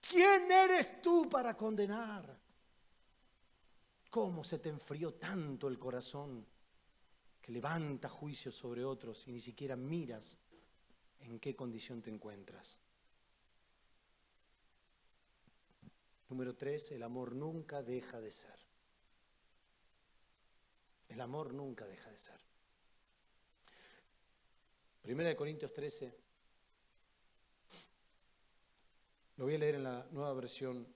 ¿Quién eres tú para condenar? ¿Cómo se te enfrió tanto el corazón que levanta juicio sobre otros y ni siquiera miras en qué condición te encuentras? Número 3, el amor nunca deja de ser. El amor nunca deja de ser. 1 Corintios 13, lo voy a leer en la nueva versión,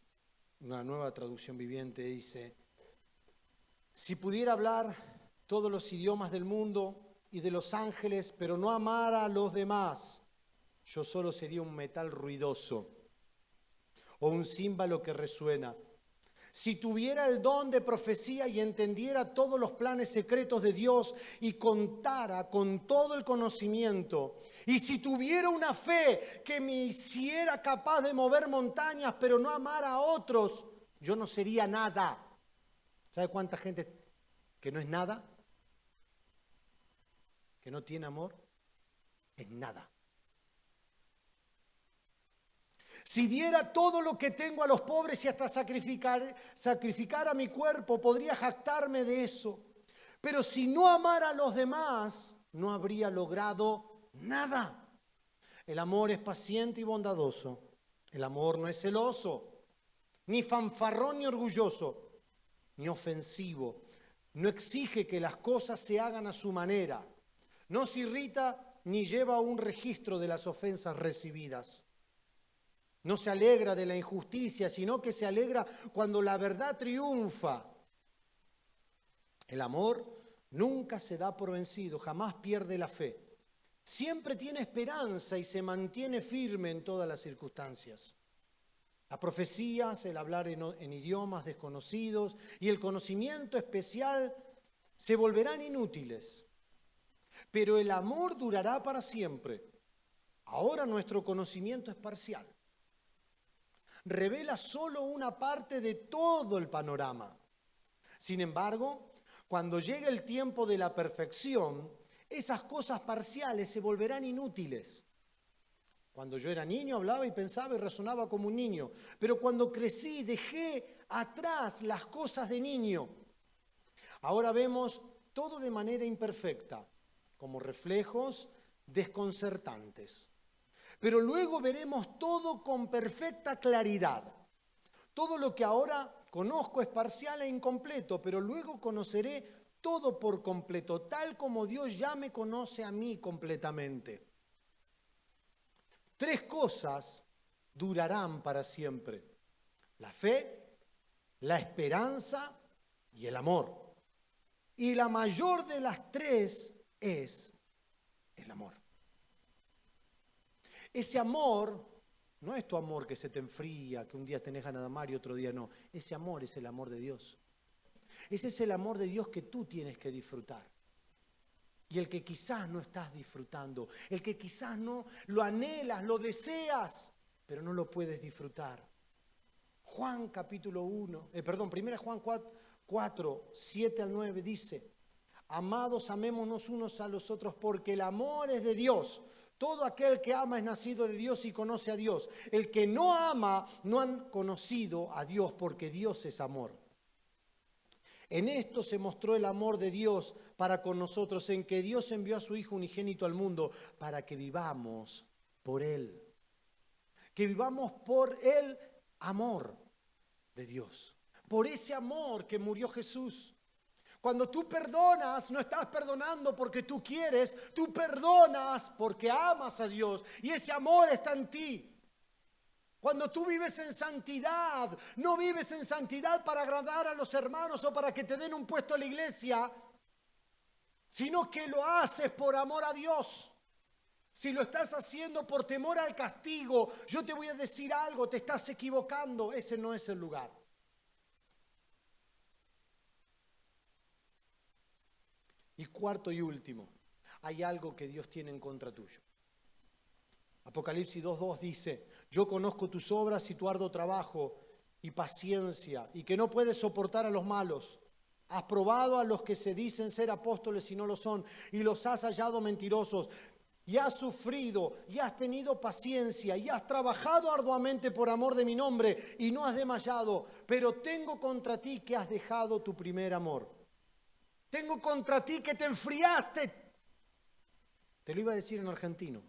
una nueva traducción viviente, dice: si pudiera hablar todos los idiomas del mundo y de los ángeles, pero no amara a los demás, yo solo sería un metal ruidoso o un címbalo que resuena. Si tuviera el don de profecía y entendiera todos los planes secretos de Dios y contara con todo el conocimiento, y si tuviera una fe que me hiciera capaz de mover montañas, pero no amara a otros, yo no sería nada. ¿Sabe cuánta gente que no es nada? Que no tiene amor, es nada. Si diera todo lo que tengo a los pobres y hasta sacrificar a mi cuerpo, podría jactarme de eso. Pero si no amara a los demás, no habría logrado nada. El amor es paciente y bondadoso. El amor no es celoso, ni fanfarrón ni orgulloso, ni ofensivo. No exige que las cosas se hagan a su manera. No se irrita ni lleva un registro de las ofensas recibidas. No se alegra de la injusticia, sino que se alegra cuando la verdad triunfa. El amor nunca se da por vencido, jamás pierde la fe. Siempre tiene esperanza y se mantiene firme en todas las circunstancias. Las profecías, el hablar en idiomas desconocidos y el conocimiento especial se volverán inútiles. Pero el amor durará para siempre. Ahora nuestro conocimiento es parcial. Revela solo una parte de todo el panorama. Sin embargo, cuando llegue el tiempo de la perfección, esas cosas parciales se volverán inútiles. Cuando yo era niño hablaba y pensaba y razonaba como un niño. Pero cuando crecí dejé atrás las cosas de niño. Ahora vemos todo de manera imperfecta, como reflejos desconcertantes. Pero luego veremos todo con perfecta claridad. Todo lo que ahora conozco es parcial e incompleto, pero luego conoceré todo por completo, tal como Dios ya me conoce a mí completamente. 3 cosas durarán para siempre: la fe, la esperanza y el amor. Y la mayor de las 3 es el amor. Ese amor no es tu amor que se te enfría, que un día tenés ganas de amar y otro día no. Ese amor es el amor de Dios. Ese es el amor de Dios que tú tienes que disfrutar. Y el que quizás no estás disfrutando, el que quizás no lo anhelas, lo deseas, pero no lo puedes disfrutar. Juan capítulo 1, 1 Juan 4, 7 al 9 dice: amados, amémonos unos a los otros, porque el amor es de Dios. Todo aquel que ama es nacido de Dios y conoce a Dios. El que no ama no ha conocido a Dios, porque Dios es amor. En esto se mostró el amor de Dios para con nosotros, en que Dios envió a su Hijo unigénito al mundo para que vivamos por Él. Que vivamos por el amor de Dios. Por ese amor que murió Jesús. Cuando tú perdonas, no estás perdonando porque tú quieres, tú perdonas porque amas a Dios y ese amor está en ti. Cuando tú vives en santidad, no vives en santidad para agradar a los hermanos o para que te den un puesto en la iglesia, sino que lo haces por amor a Dios. Si lo estás haciendo por temor al castigo, yo te voy a decir algo, te estás equivocando, ese no es el lugar. Y cuarto y último, hay algo que Dios tiene en contra tuyo. Apocalipsis 2:2 dice: yo conozco tus obras y tu arduo trabajo y paciencia, y que no puedes soportar a los malos. Has probado a los que se dicen ser apóstoles y no lo son, y los has hallado mentirosos. Y has sufrido, y has tenido paciencia, y has trabajado arduamente por amor de mi nombre, y no has desmayado. Pero tengo contra ti que has dejado tu primer amor. Tengo contra ti que te enfriaste. Te lo iba a decir en argentino.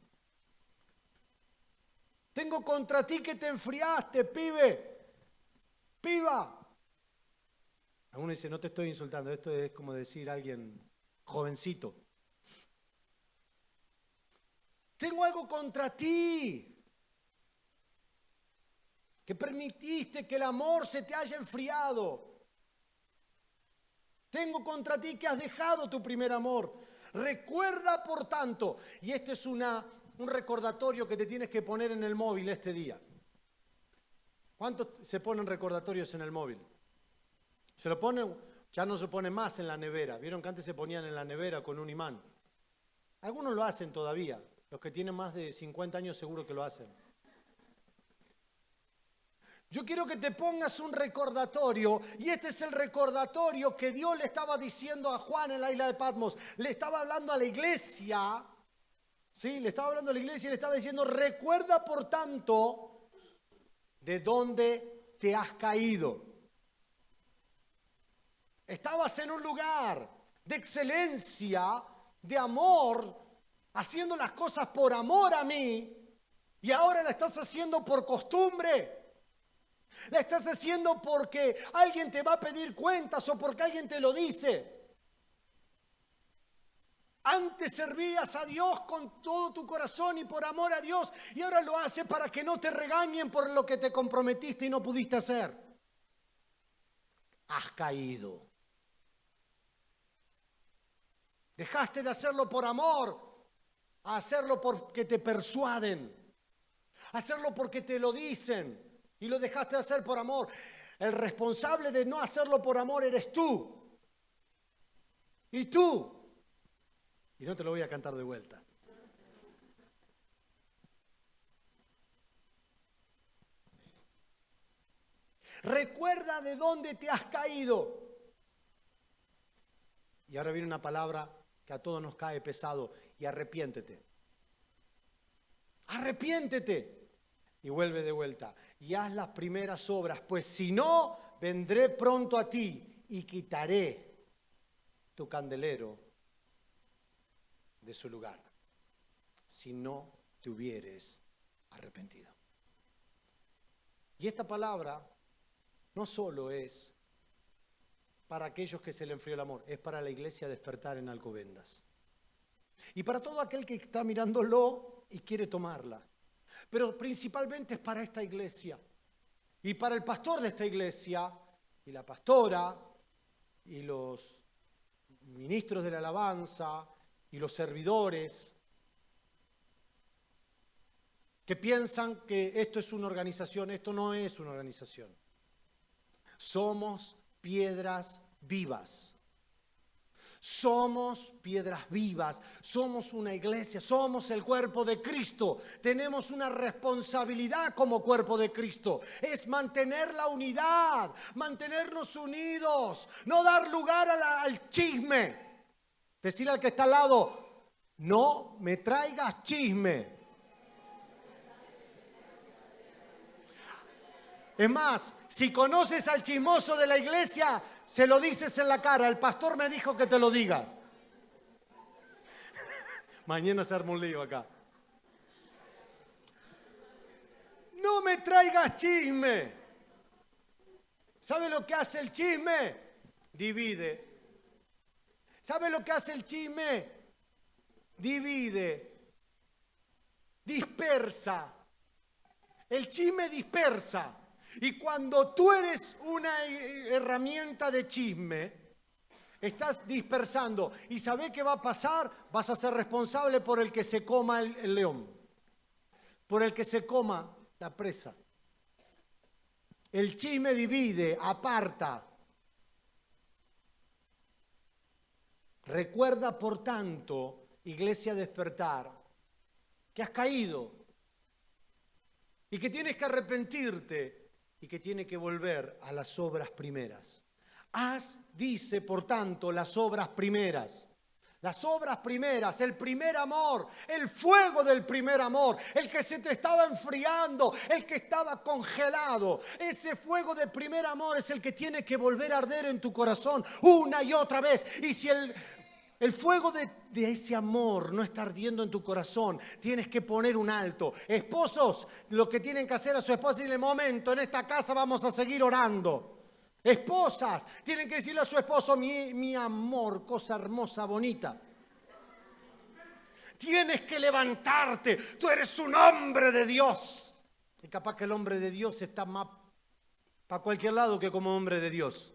Tengo contra ti que te enfriaste, pibe, piba. Algunos dicen: no te estoy insultando, esto es como decir a alguien jovencito. Tengo algo contra ti, que permitiste que el amor se te haya enfriado. Tengo contra ti que has dejado tu primer amor. Recuerda, por tanto, y este es un recordatorio que te tienes que poner en el móvil este día. ¿Cuántos se ponen recordatorios en el móvil? Se lo ponen, ya no se pone más en la nevera. Vieron que antes se ponían en la nevera con un imán. Algunos lo hacen todavía. Los que tienen más de 50 años seguro que lo hacen. Yo quiero que te pongas un recordatorio, y este es el recordatorio que Dios le estaba diciendo a Juan en la isla de Patmos. Le estaba hablando a la iglesia, ¿sí? Le estaba hablando a la iglesia y le estaba diciendo: recuerda, por tanto, de dónde te has caído. Estabas en un lugar de excelencia, de amor, haciendo las cosas por amor a mí, y ahora la estás haciendo por costumbre. La estás haciendo porque alguien te va a pedir cuentas o porque alguien te lo dice. Antes servías a Dios con todo tu corazón y por amor a Dios, y ahora lo haces para que no te regañen por lo que te comprometiste y no pudiste hacer. Has caído. Dejaste de hacerlo por amor a hacerlo porque te persuaden, a hacerlo porque te lo dicen, y lo dejaste de hacer por amor. El responsable de no hacerlo por amor eres tú. Y tú. Y no te lo voy a cantar de vuelta. Recuerda de dónde te has caído. Y ahora viene una palabra que a todos nos cae pesado: y arrepiéntete. Arrepiéntete y vuelve de vuelta. Y haz las primeras obras, pues si no, vendré pronto a ti y quitaré tu candelero de su lugar, si no te hubieres arrepentido. Y esta palabra no solo es para aquellos que se le enfrió el amor, es para la iglesia Despertar en Alcobendas. Y para todo aquel que está mirándolo y quiere tomarla. Pero principalmente es para esta iglesia. Y para el pastor de esta iglesia, y la pastora, y los ministros de la alabanza, y los servidores, que piensan que esto es una organización. Esto no es una organización. Somos piedras vivas. Somos piedras vivas, somos una iglesia, somos el cuerpo de Cristo. Tenemos una responsabilidad como cuerpo de Cristo. Es mantener la unidad, mantenernos unidos, no dar lugar al chisme. Decirle al que está al lado, no me traigas chisme. Es más, si conoces al chismoso de la iglesia, se lo dices en la cara. El pastor me dijo que te lo diga. Mañana se arma un lío acá. No me traigas chisme. ¿Sabe lo que hace el chisme? Divide. ¿Sabe lo que hace el chisme? Divide. Dispersa. El chisme dispersa. Y cuando tú eres una herramienta de chisme, estás dispersando. ¿Y sabés qué va a pasar? Vas a ser responsable por el que se coma el león, por el que se coma la presa. El chisme divide, aparta. Recuerda, por tanto, Iglesia Despertar, que has caído y que tienes que arrepentirte. Y que tiene que volver a las obras primeras. Haz, dice, por tanto, las obras primeras. Las obras primeras, el primer amor, el fuego del primer amor, el que se te estaba enfriando, el que estaba congelado. Ese fuego del primer amor es el que tiene que volver a arder en tu corazón una y otra vez. Y si el fuego de ese amor no está ardiendo en tu corazón, tienes que poner un alto. Esposos, lo que tienen que hacer a su esposa, decirle, momento, en esta casa vamos a seguir orando. Esposas, tienen que decirle a su esposo, mi amor, cosa hermosa, bonita. Tienes que levantarte, tú eres un hombre de Dios. Y capaz que el hombre de Dios está más para cualquier lado que como hombre de Dios.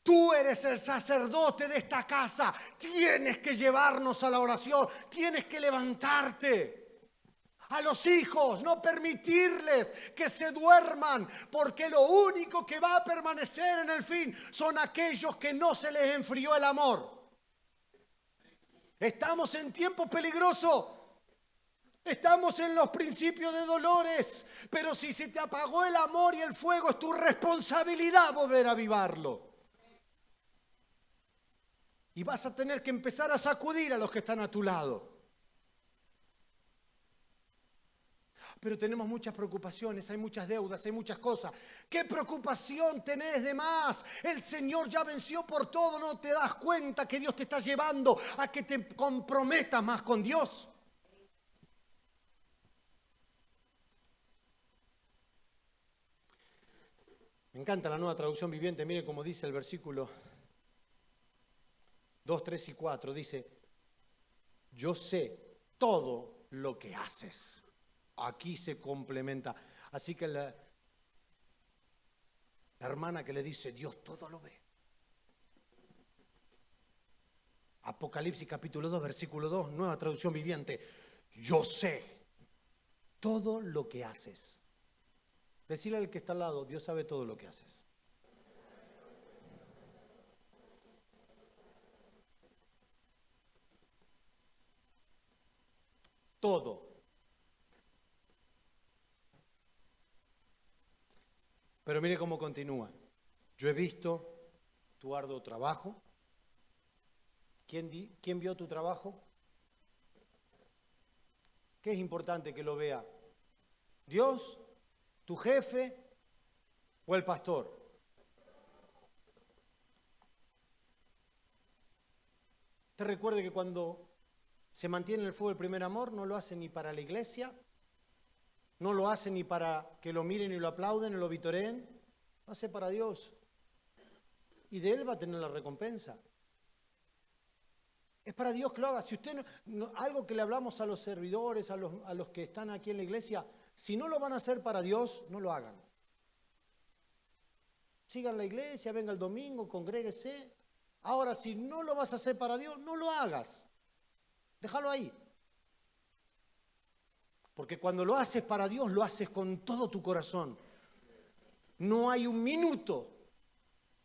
Tú eres el sacerdote de esta casa. Tienes que llevarnos a la oración. Tienes que levantarte. A los hijos, no permitirles que se duerman, porque lo único que va a permanecer en el fin son aquellos que no se les enfrió el amor. Estamos en tiempo peligroso. Estamos en los principios de dolores. Pero si se te apagó el amor y el fuego, es tu responsabilidad volver a avivarlo. Y vas a tener que empezar a sacudir a los que están a tu lado. Pero tenemos muchas preocupaciones, hay muchas deudas, hay muchas cosas. ¿Qué preocupación tenés de más? El Señor ya venció por todo, ¿no te das cuenta que Dios te está llevando a que te comprometas más con Dios? Me encanta la Nueva Traducción Viviente, mire cómo dice el versículo 2, 3 y 4, dice, yo sé todo lo que haces. Aquí se complementa. Así que la hermana que le dice, Dios todo lo ve. Apocalipsis capítulo 2, versículo 2, Nueva Traducción Viviente. Yo sé todo lo que haces. Decirle al que está al lado, Dios sabe todo lo que haces. Todo. Pero mire cómo continúa. Yo he visto tu arduo trabajo. ¿Quién vio tu trabajo? ¿Qué es importante que lo vea? ¿Dios, tu jefe o el pastor? Te recuerde que cuando se mantiene el fuego del primer amor, no lo hace ni para la iglesia, no lo hace ni para que lo miren y lo aplauden y lo vitoreen, lo hace para Dios. Y de Él va a tener la recompensa. Es para Dios que lo haga. Si usted algo que le hablamos a los servidores, a los que están aquí en la iglesia, si no lo van a hacer para Dios, no lo hagan. Sigan la iglesia, venga el domingo, congréguese. Ahora, si no lo vas a hacer para Dios, no lo hagas. Déjalo ahí. Porque cuando lo haces para Dios, lo haces con todo tu corazón. No hay un minuto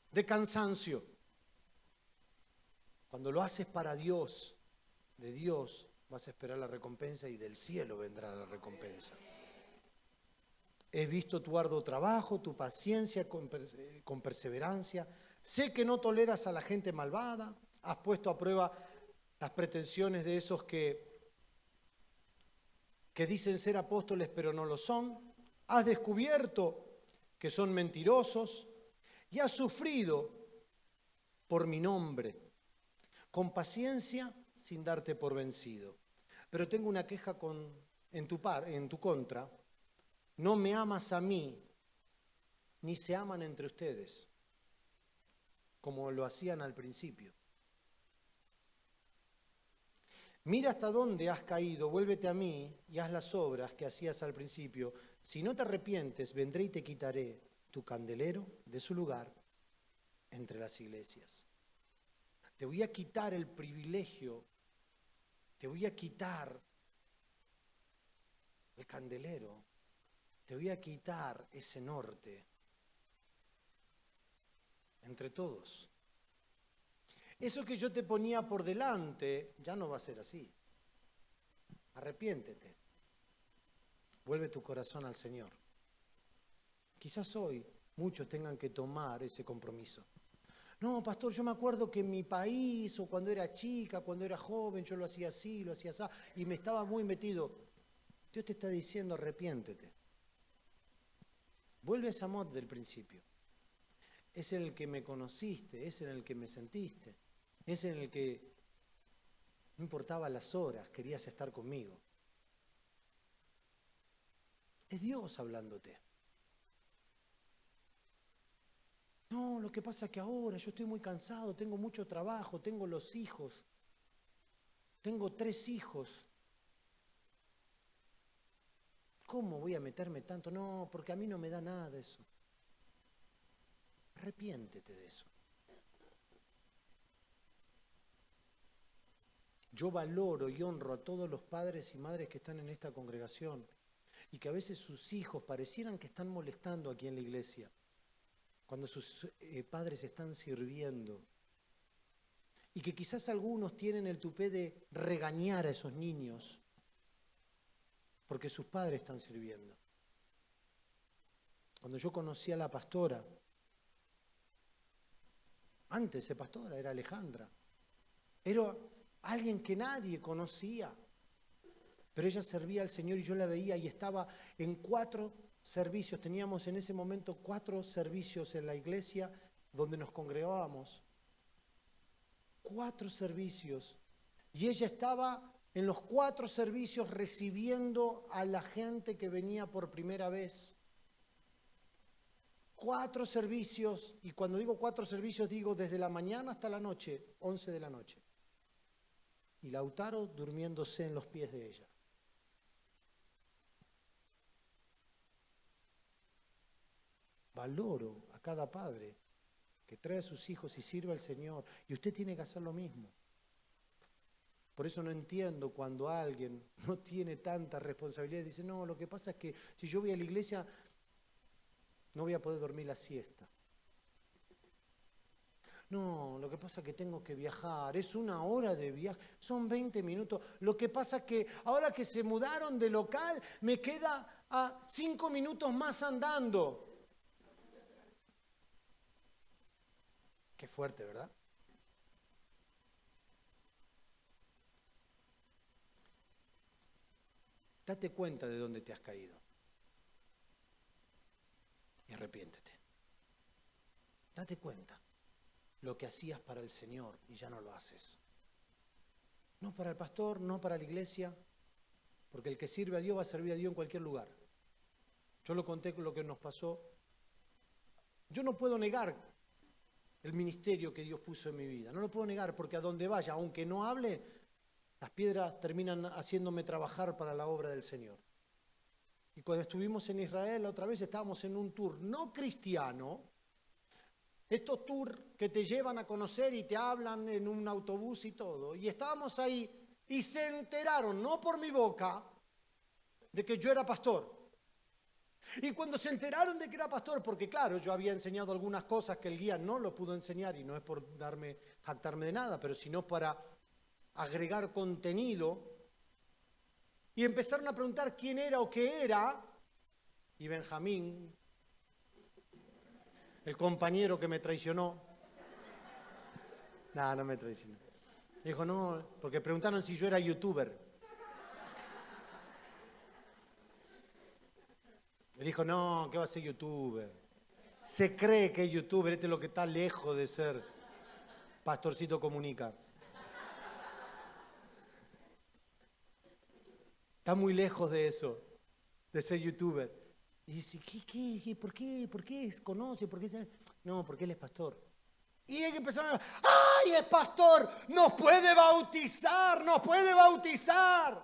de cansancio. Cuando lo haces para Dios, de Dios vas a esperar la recompensa y del cielo vendrá la recompensa. He visto tu arduo trabajo, tu paciencia con perseverancia. Sé que no toleras a la gente malvada. Has puesto a prueba las pretensiones de esos que dicen ser apóstoles pero no lo son. Has descubierto que son mentirosos y has sufrido por mi nombre, con paciencia sin darte por vencido. Pero tengo una queja en tu contra. No me amas a mí, ni se aman entre ustedes, como lo hacían al principio. Mira hasta dónde has caído, vuélvete a mí y haz las obras que hacías al principio. Si no te arrepientes, vendré y te quitaré tu candelero de su lugar entre las iglesias. Te voy a quitar el privilegio, te voy a quitar el candelero, te voy a quitar ese norte entre todos. Eso que yo te ponía por delante ya no va a ser así. Arrepiéntete. Vuelve tu corazón al Señor. Quizás hoy muchos tengan que tomar ese compromiso. No, pastor, yo me acuerdo que en mi país, o cuando era chica, cuando era joven, yo lo hacía así, lo hacía así, y me estaba muy metido. Dios te está diciendo, arrepiéntete. Vuelve a ese amor del principio. Es en el que me conociste, es en el que me sentiste, es en el que no importaba las horas, querías estar conmigo. Es Dios hablándote. No, lo que pasa es que ahora yo estoy muy cansado, tengo mucho trabajo, tengo los hijos, tengo 3 hijos. ¿Cómo voy a meterme tanto? No, porque a mí no me da nada de eso. Arrepiéntete de eso. Yo valoro y honro a todos los padres y madres que están en esta congregación y que a veces sus hijos parecieran que están molestando aquí en la iglesia, cuando sus padres están sirviendo, y que quizás algunos tienen el tupé de regañar a esos niños porque sus padres están sirviendo. Cuando yo conocí a la pastora, antes de pastora era Alejandra, era alguien que nadie conocía, pero ella servía al Señor y yo la veía y estaba en 4 servicios, teníamos en ese momento 4 servicios en la iglesia donde nos congregábamos, 4 servicios, y ella estaba en los 4 servicios recibiendo a la gente que venía por primera vez. 4 servicios, y cuando digo 4 servicios digo desde la mañana hasta la noche, 11 de la noche. Y Lautaro durmiéndose en los pies de ella. Valoro a cada padre que trae a sus hijos y sirve al Señor, y usted tiene que hacer lo mismo. Por eso no entiendo cuando alguien no tiene tanta responsabilidad y dice, no, lo que pasa es que si yo voy a la iglesia no voy a poder dormir la siesta. No, lo que pasa es que tengo que viajar, es 1 hora de viaje, son 20 minutos. Lo que pasa es que ahora que se mudaron de local, me queda a 5 minutos más andando. Qué fuerte, ¿verdad? Date cuenta de dónde te has caído. Y arrepiéntete. Date cuenta lo que hacías para el Señor y ya no lo haces. No para el pastor, no para la iglesia, porque el que sirve a Dios va a servir a Dios en cualquier lugar. Yo lo conté con lo que nos pasó. Yo no puedo negar el ministerio que Dios puso en mi vida. No lo puedo negar porque a donde vaya, aunque no hable, las piedras terminan haciéndome trabajar para la obra del Señor. Y cuando estuvimos en Israel, otra vez estábamos en un tour no cristiano, estos tours que te llevan a conocer y te hablan en un autobús y todo. Y estábamos ahí y se enteraron, no por mi boca, de que yo era pastor. Y cuando se enteraron de que era pastor, porque claro, yo había enseñado algunas cosas que el guía no lo pudo enseñar, y no es por jactarme de nada, pero sino para agregar contenido, y empezaron a preguntar quién era o qué era, y Benjamín, el compañero que me traicionó, no me traicionó, dijo no, porque preguntaron si yo era youtuber. Me dijo, no, ¿qué va a ser youtuber? Se cree que es youtuber, este es lo que está lejos de ser pastorcito comunica. Está muy lejos de eso, de ser youtuber. Y dice, ¿qué? ¿Por qué? ¿Por qué conoce? ¿Por qué? No, porque él es pastor. Y empezaron a decir, ¡ay, es pastor! ¡Nos puede bautizar! ¡Nos puede bautizar!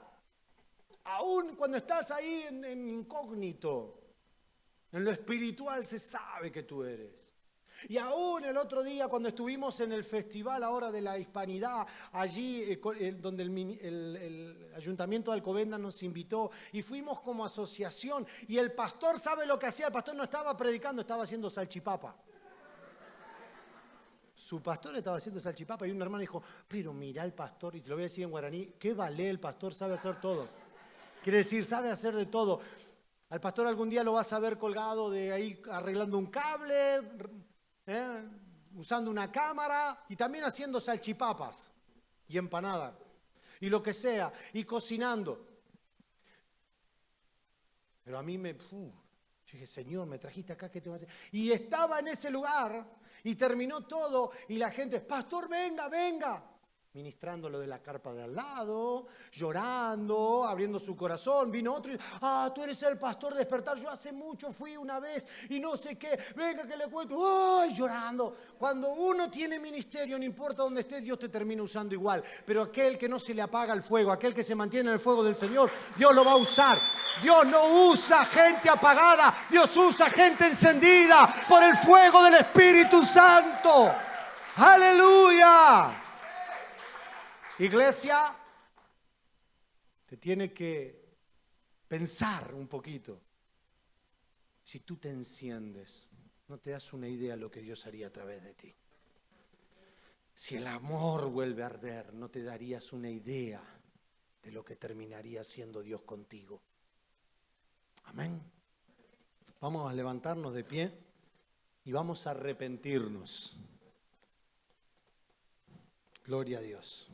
Aún cuando estás ahí en incógnito. En lo espiritual se sabe que tú eres. Y aún el otro día cuando estuvimos en el festival ahora de la hispanidad, allí donde el Ayuntamiento de Alcobendas nos invitó y fuimos como asociación y el pastor sabe lo que hacía, el pastor no estaba predicando, estaba haciendo salchipapa. Su pastor estaba haciendo salchipapa y un hermano dijo, pero mira el pastor, y te lo voy a decir en guaraní, qué vale el pastor, sabe hacer todo. Quiere decir, sabe hacer de todo. Al pastor algún día lo vas a ver colgado de ahí arreglando un cable, usando una cámara y también haciendo salchipapas y empanadas y lo que sea y cocinando. Pero a mí yo dije, Señor, me trajiste acá, ¿qué tengo que hacer? Y estaba en ese lugar y terminó todo y la gente, pastor, venga, venga. Ministrando lo de la carpa de al lado, llorando, abriendo su corazón. Vino otro y tú eres el pastor Despertar. Yo hace mucho fui una vez y no sé qué. Venga que le cuento. ¡Ay! Llorando. Cuando uno tiene ministerio, no importa dónde esté, Dios te termina usando igual. Pero aquel que no se le apaga el fuego, aquel que se mantiene en el fuego del Señor, Dios lo va a usar. Dios no usa gente apagada. Dios usa gente encendida por el fuego del Espíritu Santo. ¡Aleluya! Iglesia, te tiene que pensar un poquito. Si tú te enciendes, no te das una idea de lo que Dios haría a través de ti. Si el amor vuelve a arder, no te darías una idea de lo que terminaría haciendo Dios contigo. Amén. Vamos a levantarnos de pie y vamos a arrepentirnos. Gloria a Dios.